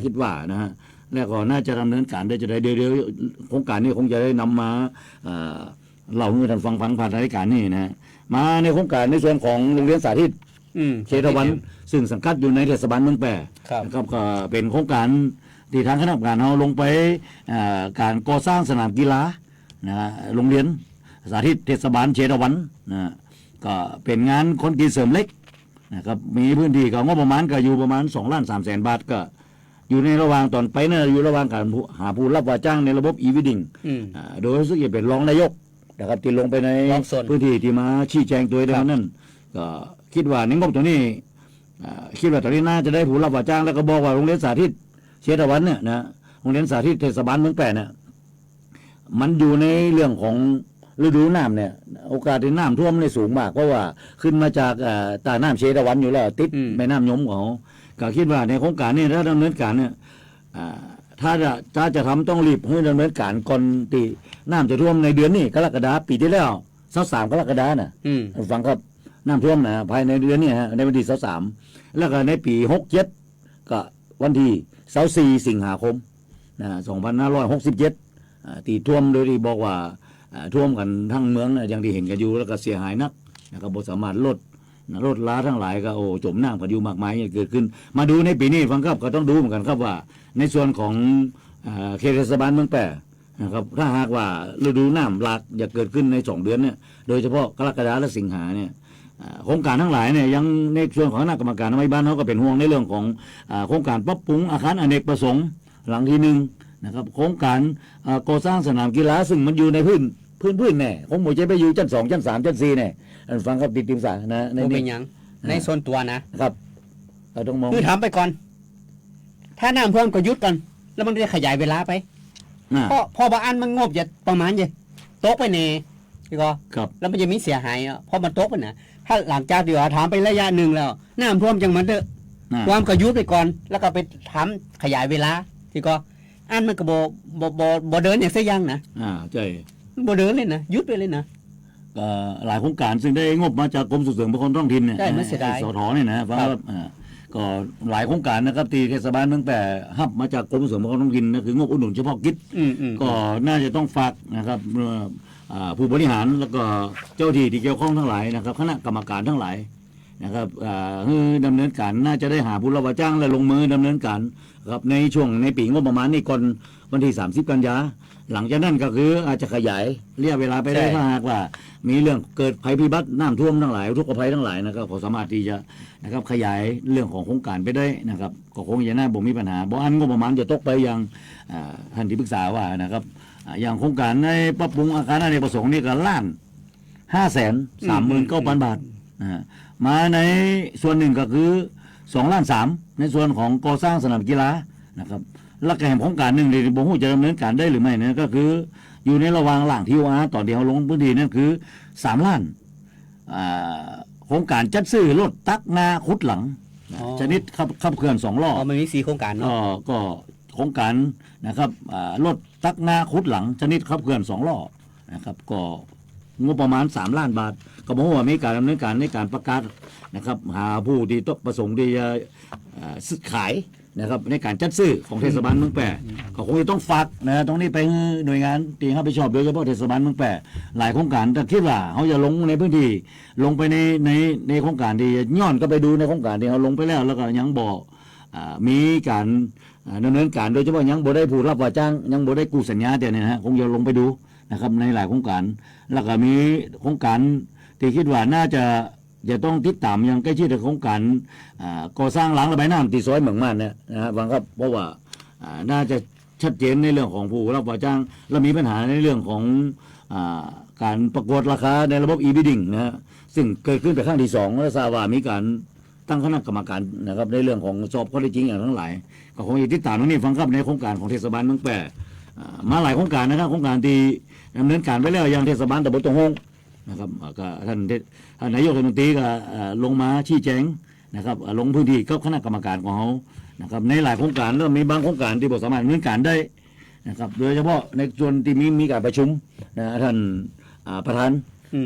E: คิดว่านะฮะแล้วก็น่าจะดำเนินการได้จะได้เดี๋ยวโครงการนี้คงจะได้นำมาเล่าให้ท่านฟังผ่านรายการนี้นะมาในโครงการในส่วนของโรงเรียนสาธิตเชตวันซึ่งสังกัดอยู่ในเทศบาลเมืองแปะนะครับก็เป็นโครงการที่ทางคณะกรรมการเราลงไปการก่อสร้างสนามกีฬานะโรงเรียนสาธิตเทศบาลเชตวันนะก็เป็นงานคอนกรีตเสริมเล็กนะครับมีพื้นที่ก็งบประมาณก็อยู่ประมาณ2,300,000 บาทก็อยู่ในระหว่างตอนไปเนี่ยอยู่ระหว่างการหาผู้รับว่าจ้างในระบบe-bidding โดยรู้สึกจะเป็นรองนายกนะครับที่ลงไปในพื้นที่ที่มาชี้แจงตัวดังนั้นก็คิดว่าในงบตรงนี้คิดว่าตอนนี้น่าจะได้ผู้รับว่าจ้างแล้วก็บอกว่าโรงเรียนสาธิตเชตวันเนี่ยนะโรงเรียนสาธิตเทศบาลเมืองแปะเนี่ยมันอยู่ในเรื่องของฤดูน้ำเนี่ยโอกาสที่น้ำท่วมในสูงมากเพราะว่าขึ้นมาจากตาน้ำเชตวันอยู่แล้วติดแม่น้ำยมของเขาก็คิดว่าในโครงการนี้ถ้าดำเนินการเนี่ยถ้าจะทำต้องรีบให้ดำเนินการก่อนที่น้ำจะท่วมในเดือนนี้กรกฎาคมปีที่แล้ว23 กรกฎาคมน่ะฟังครับน้ำท่วมนะภายในเดือนนี้ฮะในวันที่23แล้วก็ในปี67ก็วันที่24 สิงหาคม2567ที่ท่วมโดยที่บอกว่าท่วมกันทั้งเมืองอย่างที่เห็นกันอยู่แล้วก็เสียหายนักนะครับบ่สามารถรถล้าทั้งหลายก็จมน้ำกันอยู่มากมายเกิดขึ้นมาดูในปีนี้ฟังครับก็ต้องดูเหมือนกันครับว่าในส่วนของเขตเทศบาลเมืองแปะนะครับถ้าหากว่าฤดูน้ำหลากจะเกิดขึ้นใน2 เดือนเนี่ยโดยเฉพาะกรกฎาคมและสิงหาเนี่ยโครงการทั้งหลายเนี่ยยังในส่วนของคณะกรรมการน้ำบ้านเขาก็เป็นห่วงในเรื่องของโครงการปรับปรุงอาคารอเนกประสงค์หลังที่1นะครับโครงการก่อสร้างสนามกีฬาซึ่งมันอยู่ในพื้นแน่คงไม่ใช่ไปอยู่ชั้น2 ชั้น3 ชั้น4แน่ฟังครับติดสานะในนี้
K: เป็นยังในโซนตัวนะครับ
E: เราต้องมอง
K: คือถามไปก่อนถ้าน้ำท่วมก็ยุดก่อนแล้วมันจะขยายเวลาไปพอบางอันมันงบจะประมาณจะโต๊ะไปเน่พี่ก็แล้วมันจะมีเสียหายเพราะมันโต๊ะไปนะถ้าหลังจากที่ว่าถามไประยะหนึ่งแล้วน้ำท่วมจังมันเถอะความก็ยุดไปก่อนแล้วก็ไปถามขยายเวลาพี่ก็อันมันก็บ่เดินอย่างเสียยังนะ
E: ใช่
K: บ่เดินเลยนะยุดไปเลยนะ
E: หลายโครงการซึ่งได้งบมาจากกรมส่งเสริมปกครองท้องถิ่นเนี่ยสทเนี่ยนะเพราะก็หลายโครงการนะครับที่เทศบาลเมืองแปะฮับมาจากกรมส่งเสริมปกครองท้องถิ่นนะคืองบอุดหนุนเฉพาะกิจก็น่าจะต้องฝากนะครับผู้บริหารแล้วก็เจ้าที่ที่เกี่ยวข้องทั้งหลายนะครับคณะกรรมการทั้งหลายนะครับดำเนินการน่าจะได้หาผู้รับว่าจ้างและลงมือดำเนินการครับในช่วงในปีงบประมาณนี้ก่อนวันที่30 กันยาหลังจากนั้นก็คืออาจจะขยายระยะเวลาไปได้ถ้าหากว่ามีเรื่องเกิดภัยพิบัติน้ำท่วมทั้งหลายทุกภัยทั้งหลายนะครับก็สามารถที่จะนะครับขยายเรื่องของโครงการไปได้นะครับก็คงจะน่าบ่มีปัญหาบ่อันงบประมาณจะตกไปอย่างท่านที่ปรึกษาว่านะครับ อย่างโครงการในปรับปรุงอาคารอเนกประสงค์นี่ก็1,539,000 บาทมาในส่วนหนึ่งก็คือ2.3 ล้านในส่วนของก่อสร้างสนามกีฬานะครับและแห่งโครงการหนึ่งที่บ่ฮู้จะดำเนินการได้หรือไม่นั่นก็คืออยู่ในระหว่างหลังที่ว่าตอนเดียวลงพื้นที่นั่นคือ3 ล้านโครงการจัดซื้อรถตักนาขุดหลังชนิดขับเคลื่อน2 ล้อ
K: มันมี4โครงการเนาะ
E: ก็โครงการนะครับรถตักนาขุดหลังชนิดขับเคลื่อน2 ล้อนะครับก็งบประมาณ3 ล้านบาทก็บอกว่ามีการดำเนินการในการประกาศนะครับหาผู้ที่ต้องประสงค์ที่จะซื้อขายนะครับในการจัดซื้อของเทศบาลเมืองแปะก็คงจะต้องฝากนะตรงนี้ไปหน่วยงานที่รับผิดชอบโดยเฉพาะเทศบาลเมืองแปะหลายโครงการแต่คิดว่าเขาจะลงในพื้นที่ลงไปในโครงการที่ย้อนก็ไปดูในโครงการที่เขาลงไปแล้วก็ยังบอกมีการดำเนินการโดยเฉพาะยังบ่ได้ผู้รับว่าจ้างยังบ่ได้กู้สัญญาแต่เนี่ยนะคงจะลงไปดูนะครับในหลายโครงการแล้วก็มีโครงการที่คิดว่าน่าจะต้องติดตามอย่างใกล้ชิดกับโครงการก่อสร้างหลังระบายน้ำที่ซอยเหมืองมันเนี่ยนะครับฟังครับเพราะว่าน่าจะชัดเจนในเรื่องของผู้รับว่าจ้างและมีปัญหาในเรื่องของการประกวดราคาในระบบ e-bidding นะฮะซึ่งเกิดขึ้นไปครั้งที่2และทราบว่ามีการตั้งคณะกรรมการนะครับในเรื่องของสอบข้อเท็จจริงอย่างทั้งหลายก็คงจะติดตามตรงนี้ฟังครับในโครงการของเทศบาลเมืองแปะมาหลายโครงการนะครับโครงการที่ดำเนินการไปแล้วอย่างเทศบาลตำบลตงหงนะครับก็ท่านนายกรัฐมนตรีก็ลงมาชี้แจงนะครับลงพื้นที่กับคณะกรรมการของเขานะครับในหลายโครงการแล้วมีบางโครงการที่บ่สามารถดำเนินการได้นะครับโดยเฉพาะในส่วนที่มีการประชุมท่านประธาน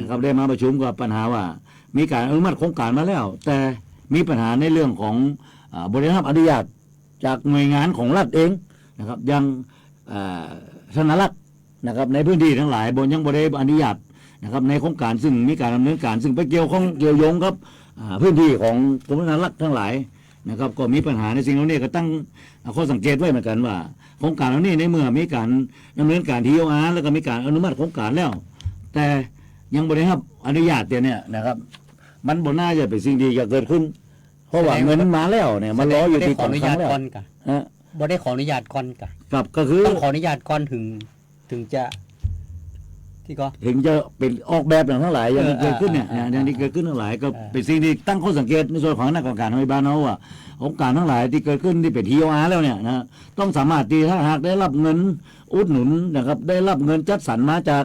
E: นะครับได้มาประชุมกับปัญหาว่ามีการอนุมัติโครงการมาแล้วแต่มีปัญหาในเรื่องของบริษัทอนุญาตจากหน่วยงานของรัฐเองนะครับยังธนารักษ์นะครับในพื้นที่ทั้งหลายบนยังบริษัทอนุญาตนะครับในโครงการซึ่งมีการดำเนินการซึ่งไปเกี่ยวโยงกับพื้นที่ของกรมธนารักษ์ทั้งหลายนะครับก็มีปัญหาในสิ่งเหล่านี้ก็ตั้งข้อสังเกตไว้เหมือนกันว่าโครงการเหล่านี้ในเมื่อมีการดำเนินการที่TORแล้วก็มีการอนุมัติโครงการแล้วแต่ยังบริษัทอนุญาตเนี่ยนะครับมันบนหน้าจะเป็นสิ่งดีจะเกิดขึ้นเพราะว่าเงินมาแล้วเนี่ยมันรออยู่ที่กองคลังแล้ว
K: บ่ได้ขออนุญาตก่อนกะ
E: ครับก็คือ
K: ต้องขออนุญาตก่อนถึงจะที่ก็
E: ถึงจะเป็นออกแบบอย่างทั้งหลายอย่างที่เกิดขึ้นเนี่ยอย่างที่เกิดขึ้นทั้งหลายก็เป็นสิ่งที่ตั้งข้อสังเกตในส่วนของนักกรรมการในบ้านเราว่าโครงการทั้งหลายที่เกิดขึ้นที่เป็นTORแล้วเนี่ยนะต้องสามารถที่ถ้าหากได้รับเงินอุดหนุนนะครับได้รับเงินจัดสรรมาจาก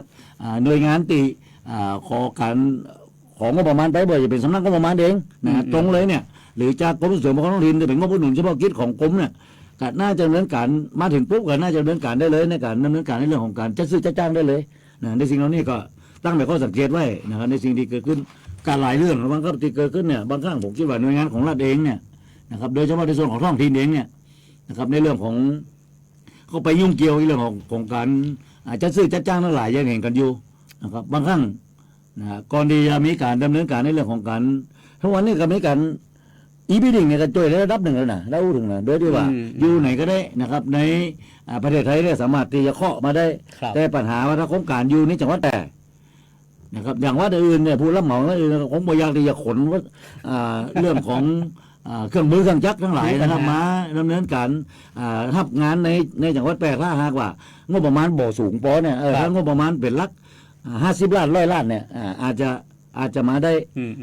E: หน่วยงานที่ขอการของงบประมาณไปบ่อยจะเป็นสำนักงบประมาณเองนะตรงเลยเนี่ยหรือจากกรมส่งเสริมการท้องถิ่นจะเป็นงบอุดหนุนเฉพาะกิจของกรมเนี่ยก็น่าจะดำเนินการมาถึงปุ๊บก็น่าจะดำเนินการได้เลยในการดำเนินการในเรื่องของการจัดซื้อจัดจ้างได้เลยนะในสิ่งเหล่านี้ก็ตั้งแต่ข้อสังเกตไว้นะครับในสิ่งที่เกิดขึ้นการหลายเรื่องบางครั้งที่เกิดขึ้นเนี่ยบางครั้งผมคิดว่าหน่วยงานของรัฐเองเนี่ยนะครับโดยเฉพาะในส่วนของท้องถิ่นเองเนี่ยนะครับในเรื่องของเขาไปยุ่งเกี่ยวในเรื่องของการจัดซื้อจัดจ้างทั้งหลายยังเห็นกันอยู่นะครับบางครั้งนะก่อนที่จะมีการดำเนินการในเรื่องของการทั้งวันนี้ก็มีการe-bidding เนี่ยก็ช่วยในระดับหนึ่งแล้วนะแล้วถึงนะโดยที่ว่าอยู่ไหนก็ได้นะครับในประเทศไทยเนี่ยสามารถที่จะเคาะมาได้แต่ปัญหาว่าถ้าโครงการอยู่ในจังหวัดแต่นะครับอย่างว่าอื่นเนี่ยผู้รับเหมาอื่นคงบ่อยากที่จะขนว่าเรื่องของเครื่องมือเครื่องจักรทั้งหลายนะครับมาดำเนินการรับงานในจังหวัดแปรถ้าหากว่างบประมาณบ่สูงพอเนี่ยถ้างบประมาณเป็นหลัก50 ล้าน100 ล้านเนี่ยอาจจะมาได้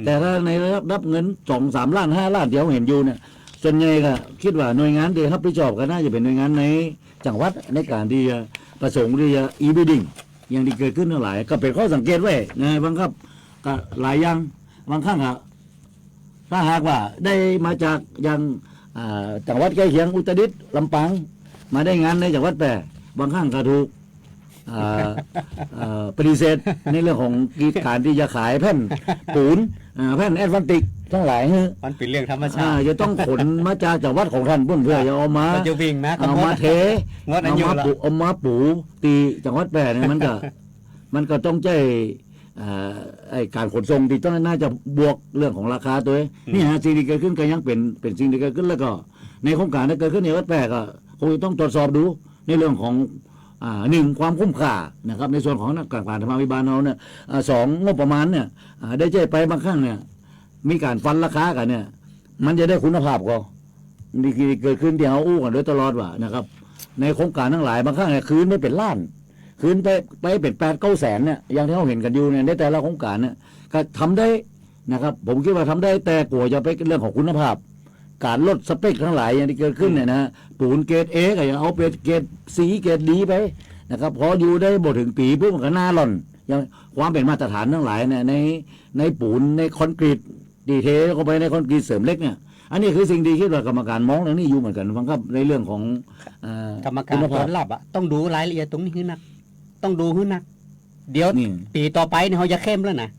E: แต่ถ้าในรับเงิน2-3 ล้าน5 ล้านเดี๋ยวเห็นอยู่เนี่ยส่วนใหญ่ก็คิดว่าหน่วยงานที่รับผิดชอบก็น่าจะเป็นหน่วยงานในจังหวัดในการที่จะประสงค์ที่จะ e-bidding อย่างที่เกิดขึ้นทั้งหลายก็เป็นข้อสังเกตไว้นะบางครับก็หลายอย่างบางครั้งถ้าหากว่าได้มาจากอย่างจังหวัดใกล้เคียงอุตรดิตถ์ลำปางมาได้งานในจังหวัดแปรบางครั้งก็ถูกปฏิเสธในเรื่องของการที่จะขายแผ่นปูนแผ่นแอดวานติกทั้งหลาย
K: มันเป็นเรื่องธรรมชาติ
E: จะต้องขนมาจากจังหวัดของท่านเพื่อจะเอามาเทเอามาปูตีจังหวัดแปรเนี่ยมันก็ต้องใจไอ้การขนส่งที่ต้องน่าจะบวกเรื่องของราคาตัวนี่ฮะสิ่งที่เกิดขึ้นก็ยังเป็นสิ่งที่เกิดขึ้นแล้วก็ในโครงการที่เกิดขึ้นในจังหวัดแปรก็คงต้องตรวจสอบดูในเรื่องของ1ความคุ้มค่านะครับในส่วนของนักการธรรมวิบาลเราเนี่ย2งบประมาณเนี่ยได้ใจไปบางครั้งเนี่ยมีการฟันราคากันเนี่ยมันจะได้คุณภาพก็นี่เกิดขึ้นที่เขาอู้กันโดยตลอดว่านะครับในโครงการทั้งหลายบางครั้งเนี่ยคืนไม่เป็นล้าน คืนไปเป็น8-9 แสนเนี่ยอย่างที่เราเห็นกันอยู่เนี่ยในแต่ละโครงการเนี่ยก็ทำได้นะครับผมคิดว่าทำได้แต่กลัวจะไปเรื่องของคุณภาพการลดสเปคทั้งหลายอย่างที่เกิดขึ้นเนี่ยนะปูนเกรด A ก็ยังเอาเป็นเกรด C เกรด D ไปนะครับพออยู่ได้บ่ถึงปีปุ๊บมันก็หน้าหล่อนอย่างความเป็นมาตรฐานทั้งหลายเนี่ยในปูนในคอนกรีตดีเทลเข้าไปในคอนกรีตเสริมเหล็กเนี่ยอันนี้คือสิ่งดีที่ว่ากรรมการมองเรื่องนี้อยู่เหมือนกันฟังครับในเรื่องของ
K: กรรมการตรวจรับอ่ะต้องดูรายละเอียดตรงนี้ให้นักต้องดูให้นักเดี๋ยวปีต่อไปเนี่ยเขาจะเข้มแล้วนะ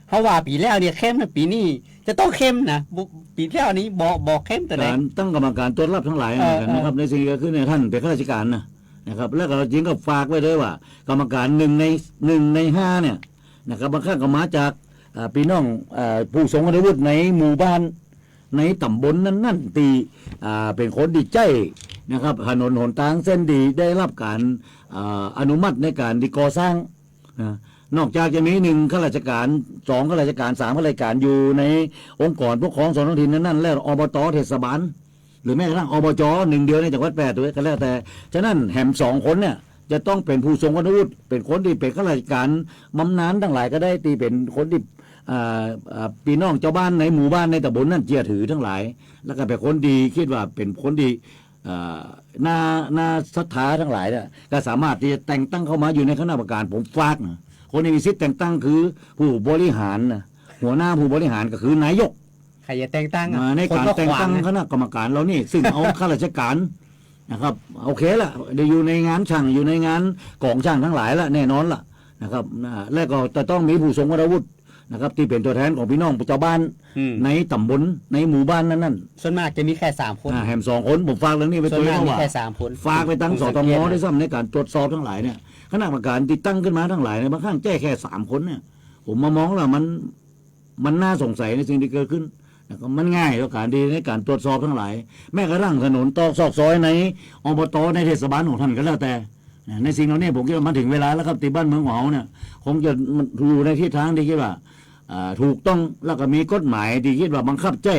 K: เขาว่าปีแล้วเนี่ยเข้มนะปีนี้จะต้องเข้มนะปีแล้วนี้บอกเข้มแต่ไหน
E: ตั้งกรรมการตรวจรับทั้งหลายนะครับในสิ่งที่เกิดขึ้นในท่านเป็นข้าราชการนะครับแล้วก็จริงก็ฝากไว้ด้วยว่ากรรมการ1 ใน 5เนี่ยนะครับบางครั้งก็มาจากพี่น้องผู้ทรงคุณวุฒิในหมู่บ้านในตำบลนั้นตีเป็นคนดีใจนะครับถนนหนทางเส้นดีได้รับการอนุมัติในการก่อสร้างนอกจากจะมี1 ข้าราชการ2 ข้าราชการ3 ข้าราชการอยู่ในองค์กรปกครองส่วนท้องถิ่นนั้นแล้วอบต.เทศบาลหรือแม้กระทั่งอบจ1 เดียวในจังหวัด8ด้วยก็แล้วแต่ฉะนั้นแหม2 คนเนี่ยจะต้องเป็นผู้ทรงคุณวุฒิเป็นคนที่เป็นข้าราชการบำนาญทั้งหลายก็ได้ตีเป็นคนที่พี่น้องเจ้าบ้านในหมู่บ้านในตำบลนั่นเจียถือทั้งหลายแล้วก็เป็นคนดีคิดว่าเป็นคนดีน่าศรัทธาทั้งหลายเนี่ยก็สามารถที่จะแต่งตั้งเข้ามาอยู่ในคณะกรรมการผมฝากนะคนที่มีสิทธิ์แต่งตั้งคือผู้บริหารนะหัวหน้าผู้บริหารก็คือนายก
K: ใครจะแต่งตั้ง
E: ในการแต่งตั้งคณะกรรมการเรานี่ซึ่งเอาข้าราชการนะครับโอเคละได้อยู่ในงานช่างอยู่ในงานกองช่างทั้งหลายละแน่นอนละนะครับแล้วก็จะต้องมีผู้ทรงคุณวุฒินะครับที่เป็นตัวแทนของพี่น้องชาวบ้านในตำบลในหมู่บ้านนั่น
K: ส่วนมากจะมีแค่3 คน
E: แหม2 คนผมฝากเรื่องนี้ไปตัวนี้ว่า
K: แค่3 คน
E: ฝากไปตั้งสตงได้ซ้ำในการตรวจสอบทั้งหลายเนี่ยคณะกรรมการที่ตั้งขึ้นมาทั้งหลายเนี่ยบางครั้งแจ้แค่3 คนเนี่ยผมมามองแล้วมันน่าสงสัยในสิ่งที่เกิดขึ้นนะครับมันง่ายต่อการดีในการตรวจสอบทั้งหลายแม้กระทั่งถนนตอกซอกซอยในอบต.ในเทศบาลของท่านก็แล้วแต่ในสิ่งเหล่านี้ผมคิดว่ามันถึงเวลาแล้วครับที่บ้านเมืองของเราเนี่ยคงจะอยู่ในทิศทางที่คิดว่าถูกต้องแล้วก็มีกฎหมายที่คิดว่าบังคับใจ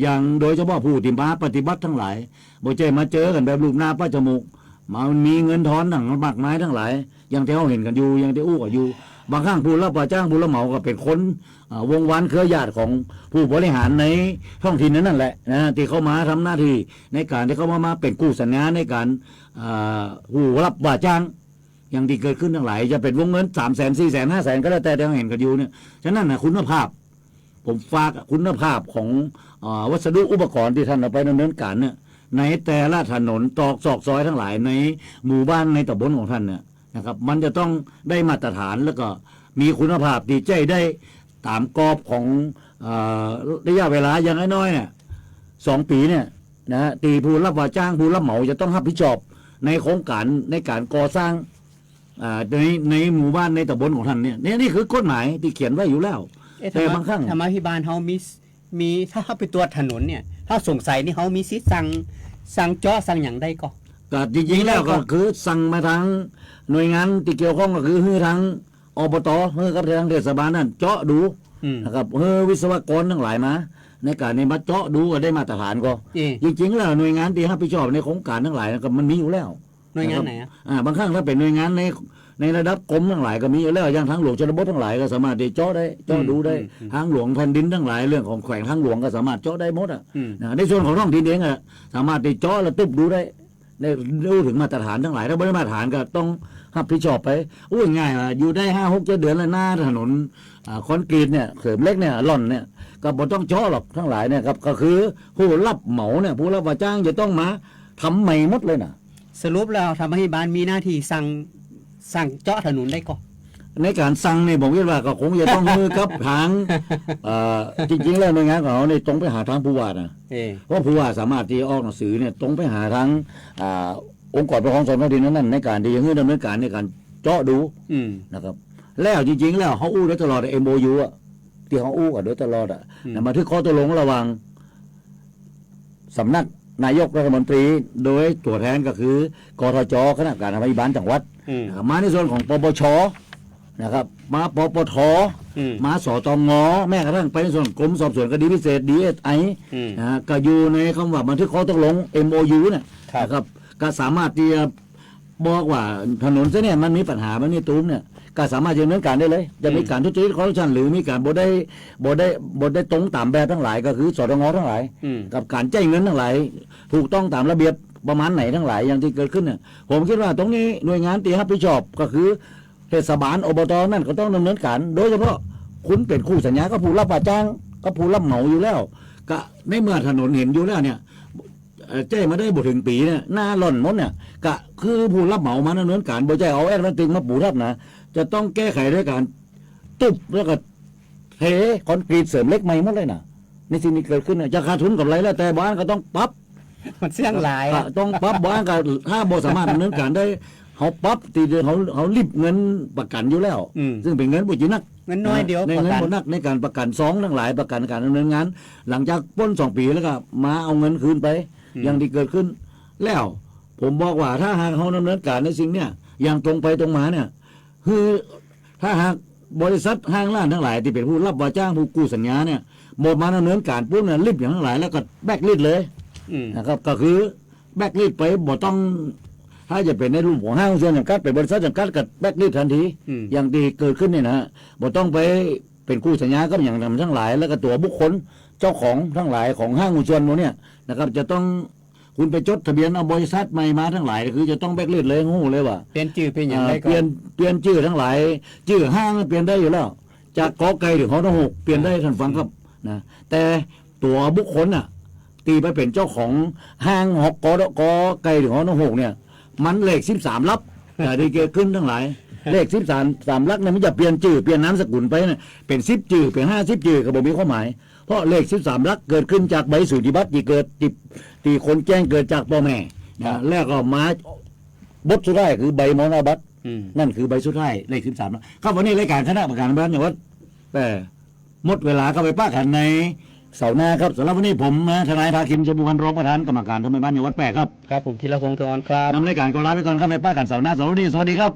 E: อย่างโดยเฉพาะผู้ที่มาปฏิบัติทั้งหลายบ่ใจมาเจอกันแบบรูปหน้าป้าจมูกมามีเงินทอนทั้งมากมายทั้งหลายอย่างที่เขาเห็นกันอยู่อย่างที่อู้กันอยู่บางครั้งผู้รับจ้างผู้รับเหมาก็เป็นคนวงวานเครือญาติของผู้บริหารในท้องถิ่นนั่นแหละนะที่เขามาทำหน้าที่ในการที่เขามาเป็นกู้สัญญาในการผู้รับจ้างอย่างที่เกิดขึ้นทั้งหลายจะเป็นวงเงิน300,000 400,000 500,000ก็แล้วแต่ที่เราเห็นกันอยู่เนี่ยฉะนั้นนะคุณภาพผมฝากคุณภาพของวัสดุอุปกรณ์ที่ท่านเอาไปดำเนินการเนี่ยในแต่ละถนนตอกซอกซอยทั้งหลายในหมู่บ้านในตำบลของท่านเนี่ยนะครับมันจะต้องได้มาตรฐานแล้วก็มีคุณภาพที่ใจได้ตามกรอบของระยะเวลาอย่างน้อยๆเนี่ย2 ปีเนี่ยนะตีผู้รับว่าจ้างผู้รับเหมาจะต้องรับผิดชอบในโครงการในการก่อสร้างในหมู่บ้านในตำบลของท่านเนี่ยนี่คือกฎหมายที่เขียนไว้อยู่แล้วแต่บางครั้ง
K: ธรรมพิบาลเขามีถ้าเขาไปตรวจถนนเนี่ยถ้าสงสัยนี่เขามีสิทธิ์สั่งเจาะสั่งอย่างใดก็
E: จริงๆแล้วก็คือสั่งมาทางหน่วยงานที่เกี่ยวข้องก็คือทางอบตกับทางเทศบาลนั่นเจาะดูนะครับวิศวกรทั้งหลายมาในการในมาเจาะดูก็ได้มาตรฐานก็จริงๆแล้วหน่วยงานที่รับผิดชอบในโครงการทั้งหลายก็มันมีอยู่แล้ว
K: หน่วยงานไหน
E: บางครั้งถ้าเป็นหน่วยงานในระดับกรมทั้งหลายก็มีอยู่แล้วอย่างทางหลวงชนบททั้งหลายก็สามารถเจาะได้เจาะดูได้ทางหลวงแผ่นดินทั้งหลายเรื่องของแขวงทางหลวงก็สามารถเจาะได้หมดในส่วนของท้องถิ่นเองสามารถเจาะแล้วตึบดูได้รู้ถึงมาตรฐานทั้งหลายถ้าไม่ได้มาตรฐานก็ต้องรับผิดชอบไปง่ายอยู่ได้5-6 เดือนแล้วหน้าถนนคอนกรีตเนี่ยเสริมเล็กเนี่ยหล่อนเนี่ยก็บ่ต้องเจาะหรอกทั้งหลายเนี่ยครับก็คือผู้รับเหมาเนี่ยผู้รับว่าจ้างจะต้องมาทำใหม่หมดเลยนะ
K: สรุปแล้วทำให้บ้านมีหน้าที่สั่งเจาะถนนได้ก่อน
E: ในการสั่งเนี่ยผมคิดว่าก็คงจะต้องมือกับทางจริงๆแล้วหน่วยงานของเราเนี่ยตรงไปหาทางผู้ว่านะเพราะผู้ว่าสามารถที่ออกหนังสือเนี่ยตรงไปหาทางองค์กรปกครองส่วนท้องถิ่นนั้นในการที่จะดำเนินการในการเจาะดูนะครับแล้วจริงๆแล้วเขาอู้ได้ตลอดMOU ที่เขาอู้กันโดยตลอดมาที่ข้อตกลงระหว่างสำนักนายกรัฐมนตรีโดยตัวแทนก็คือกทจ.คณะกรรมการนโยบายจังหวัดมาในส่วนของปปช.นะครับมาปปท.มาสตง.แม้กระทั่งไปในส่วนกรมสอบสวนคดีพิเศษ DSI ก็อยู่ในคำว่าบันทึกข้อตกลง MOU เนี่ยนะครับก็สามารถที่จะ บอกว่าถนนเส้นเนี่ยมันมีปัญหามันมีตุ้มเนี่ยก็สามารถดำเนินการได้เลยจะมีการทุจริตคอร์รัปชันหรือมีการบ่ได้ตรงตามแบบทั้งหลายก็คือสตงทั้งหลายกับการจ่ายเงินทั้งหลายถูกต้องตามระเบียบประมาณไหนทั้งหลายอย่างที่เกิดขึ้นเนี่ยผมคิดว่าตรงนี้หน่วยงานที่รับผิดชอบก็คือเทศบาลอบตนั่นก็ต้องดำเนินการโดยเฉพาะคุณเป็นคู่สัญญาก็ผู้รับว่าจ้างก็ผู้รับเหมาอยู่แล้วก็ในเมื่อถนนเห็นอยู่แล้วเนี่ยแจ้งมาได้บ่ถึงปีเนี่ยหน้าหล่อนหมดเนี่ยก็คือผู้รับเหมามาดำเนินการบ่ใช่เอาแอกนั้นตึงมาปูทับนะจะต้องแก้ไขด้วยการตุบแล้วก็เทคอนกรีตเสริมเล็กใหม่หมดเลยนะในสิ่งที่เกิดขึ้นเนี่ยจะขาดทุนกับไรแล้วแต่บ้านก็ต้องปรับ
K: มันเสี่ยงหลาย
E: ต้องปรับบ้านก็ถ้าบ่สามารถดำเนินการได้เขาปรับตีเขารีบเงินประกันอยู่แล้วซึ่งเป็นเงินบุญนัก
K: เงินน้อยเดียว
E: ในเงินบุญนักในการประกัน2ทั้งหลายประกันการดำเนินงานหลังจากพ้น2 ปีแล้วก็มาเอาเงินคืนไปอย่างที่เกิดขึ้นแล้วผมบอกว่าถ้าหากเขาดำเนินการในสิ่งเนี่ยอย่างตรงไปตรงมาเนี่ยคือถ้าหากบริษัทห้างร้านทั้งหลายที่เป็นผู้รับว่าจ้างผู้กู้สัญญาเนี่ยหมดมาดำเนินการปุ๊บเนี่ยรีบอย่างทั้งหลายแล้วก็แบกลิดเลยนะครับก็คือแบกลิดไปบ่ต้องถ้าจะเป็นในรูปของห้างส่วนจำกัดเป็นบริษัทจำกัดกับแบกลิดทันทีอย่างที่เกิดขึ้นเนี่ยนะบ่ต้องไปเป็นคู่สัญญาก็อย่างทั้งหลายแล้วก็ตัวบุคคลเจ้าของทั้งหลายของห้างส่วนพวกเนี่ยนะครับจะต้องคุณไปจดทะเบียนเอาบริษัทใหม่มาทั้งหลายคือจะต้องแบกลิดเลยงูเลยว่า
K: เปลี่ยนชื่อเป็นอย่างไรก็
E: เปลี่ยนชื่อทั้งหลายชื่อห้างเปลี่ยนได้อยู่แล้วจากกอไก่ถึงฮอหกเปลี่ยนได้ท่านฟังครับนะแต่ตัวบุคคลน่ะตีไปเป็นเจ้าของห้างหกกอไก่ถึงฮอหกเนี่ยมันเลข13ลับแต่ที่เกิดขึ้นทั้งหลายเลข13ลักเนี่ยมันจะเปลี่ยนชื่อเปลี่ยนนามสกุลไปเนี่ยเป็น10ชื่อเป็น50ชื่อก็บ่มีความหมายเพราะเลข13ลักเกิดขึ้นจากใบสุทธิบัตรที่เกิดที่คนแจ้งเกิดจากพ่อแม่นะแล้วก็มาบทสุดท้ายคือใบมรณบัตรนั่นคือใบสุดท้ายเลข13ครับวันนี้รายการคณะกรรมการบ้านอย่างว่าแต่หมดเวลาก็ไปป้ากันในเสาร์หน้าครับสำหรับวันนี้ผมทนายภาคินชมพูพันธ์รองประธานกรรมการทำไมบ้านอย่างวัดแปะครับ
K: ครับผมธีรพงศ์ตะวันครับ
E: นำรายการก็ลาไปก่อนครับไปป้ากันเสาร์หน้าสำหรับวันนี้สวัสดีครับ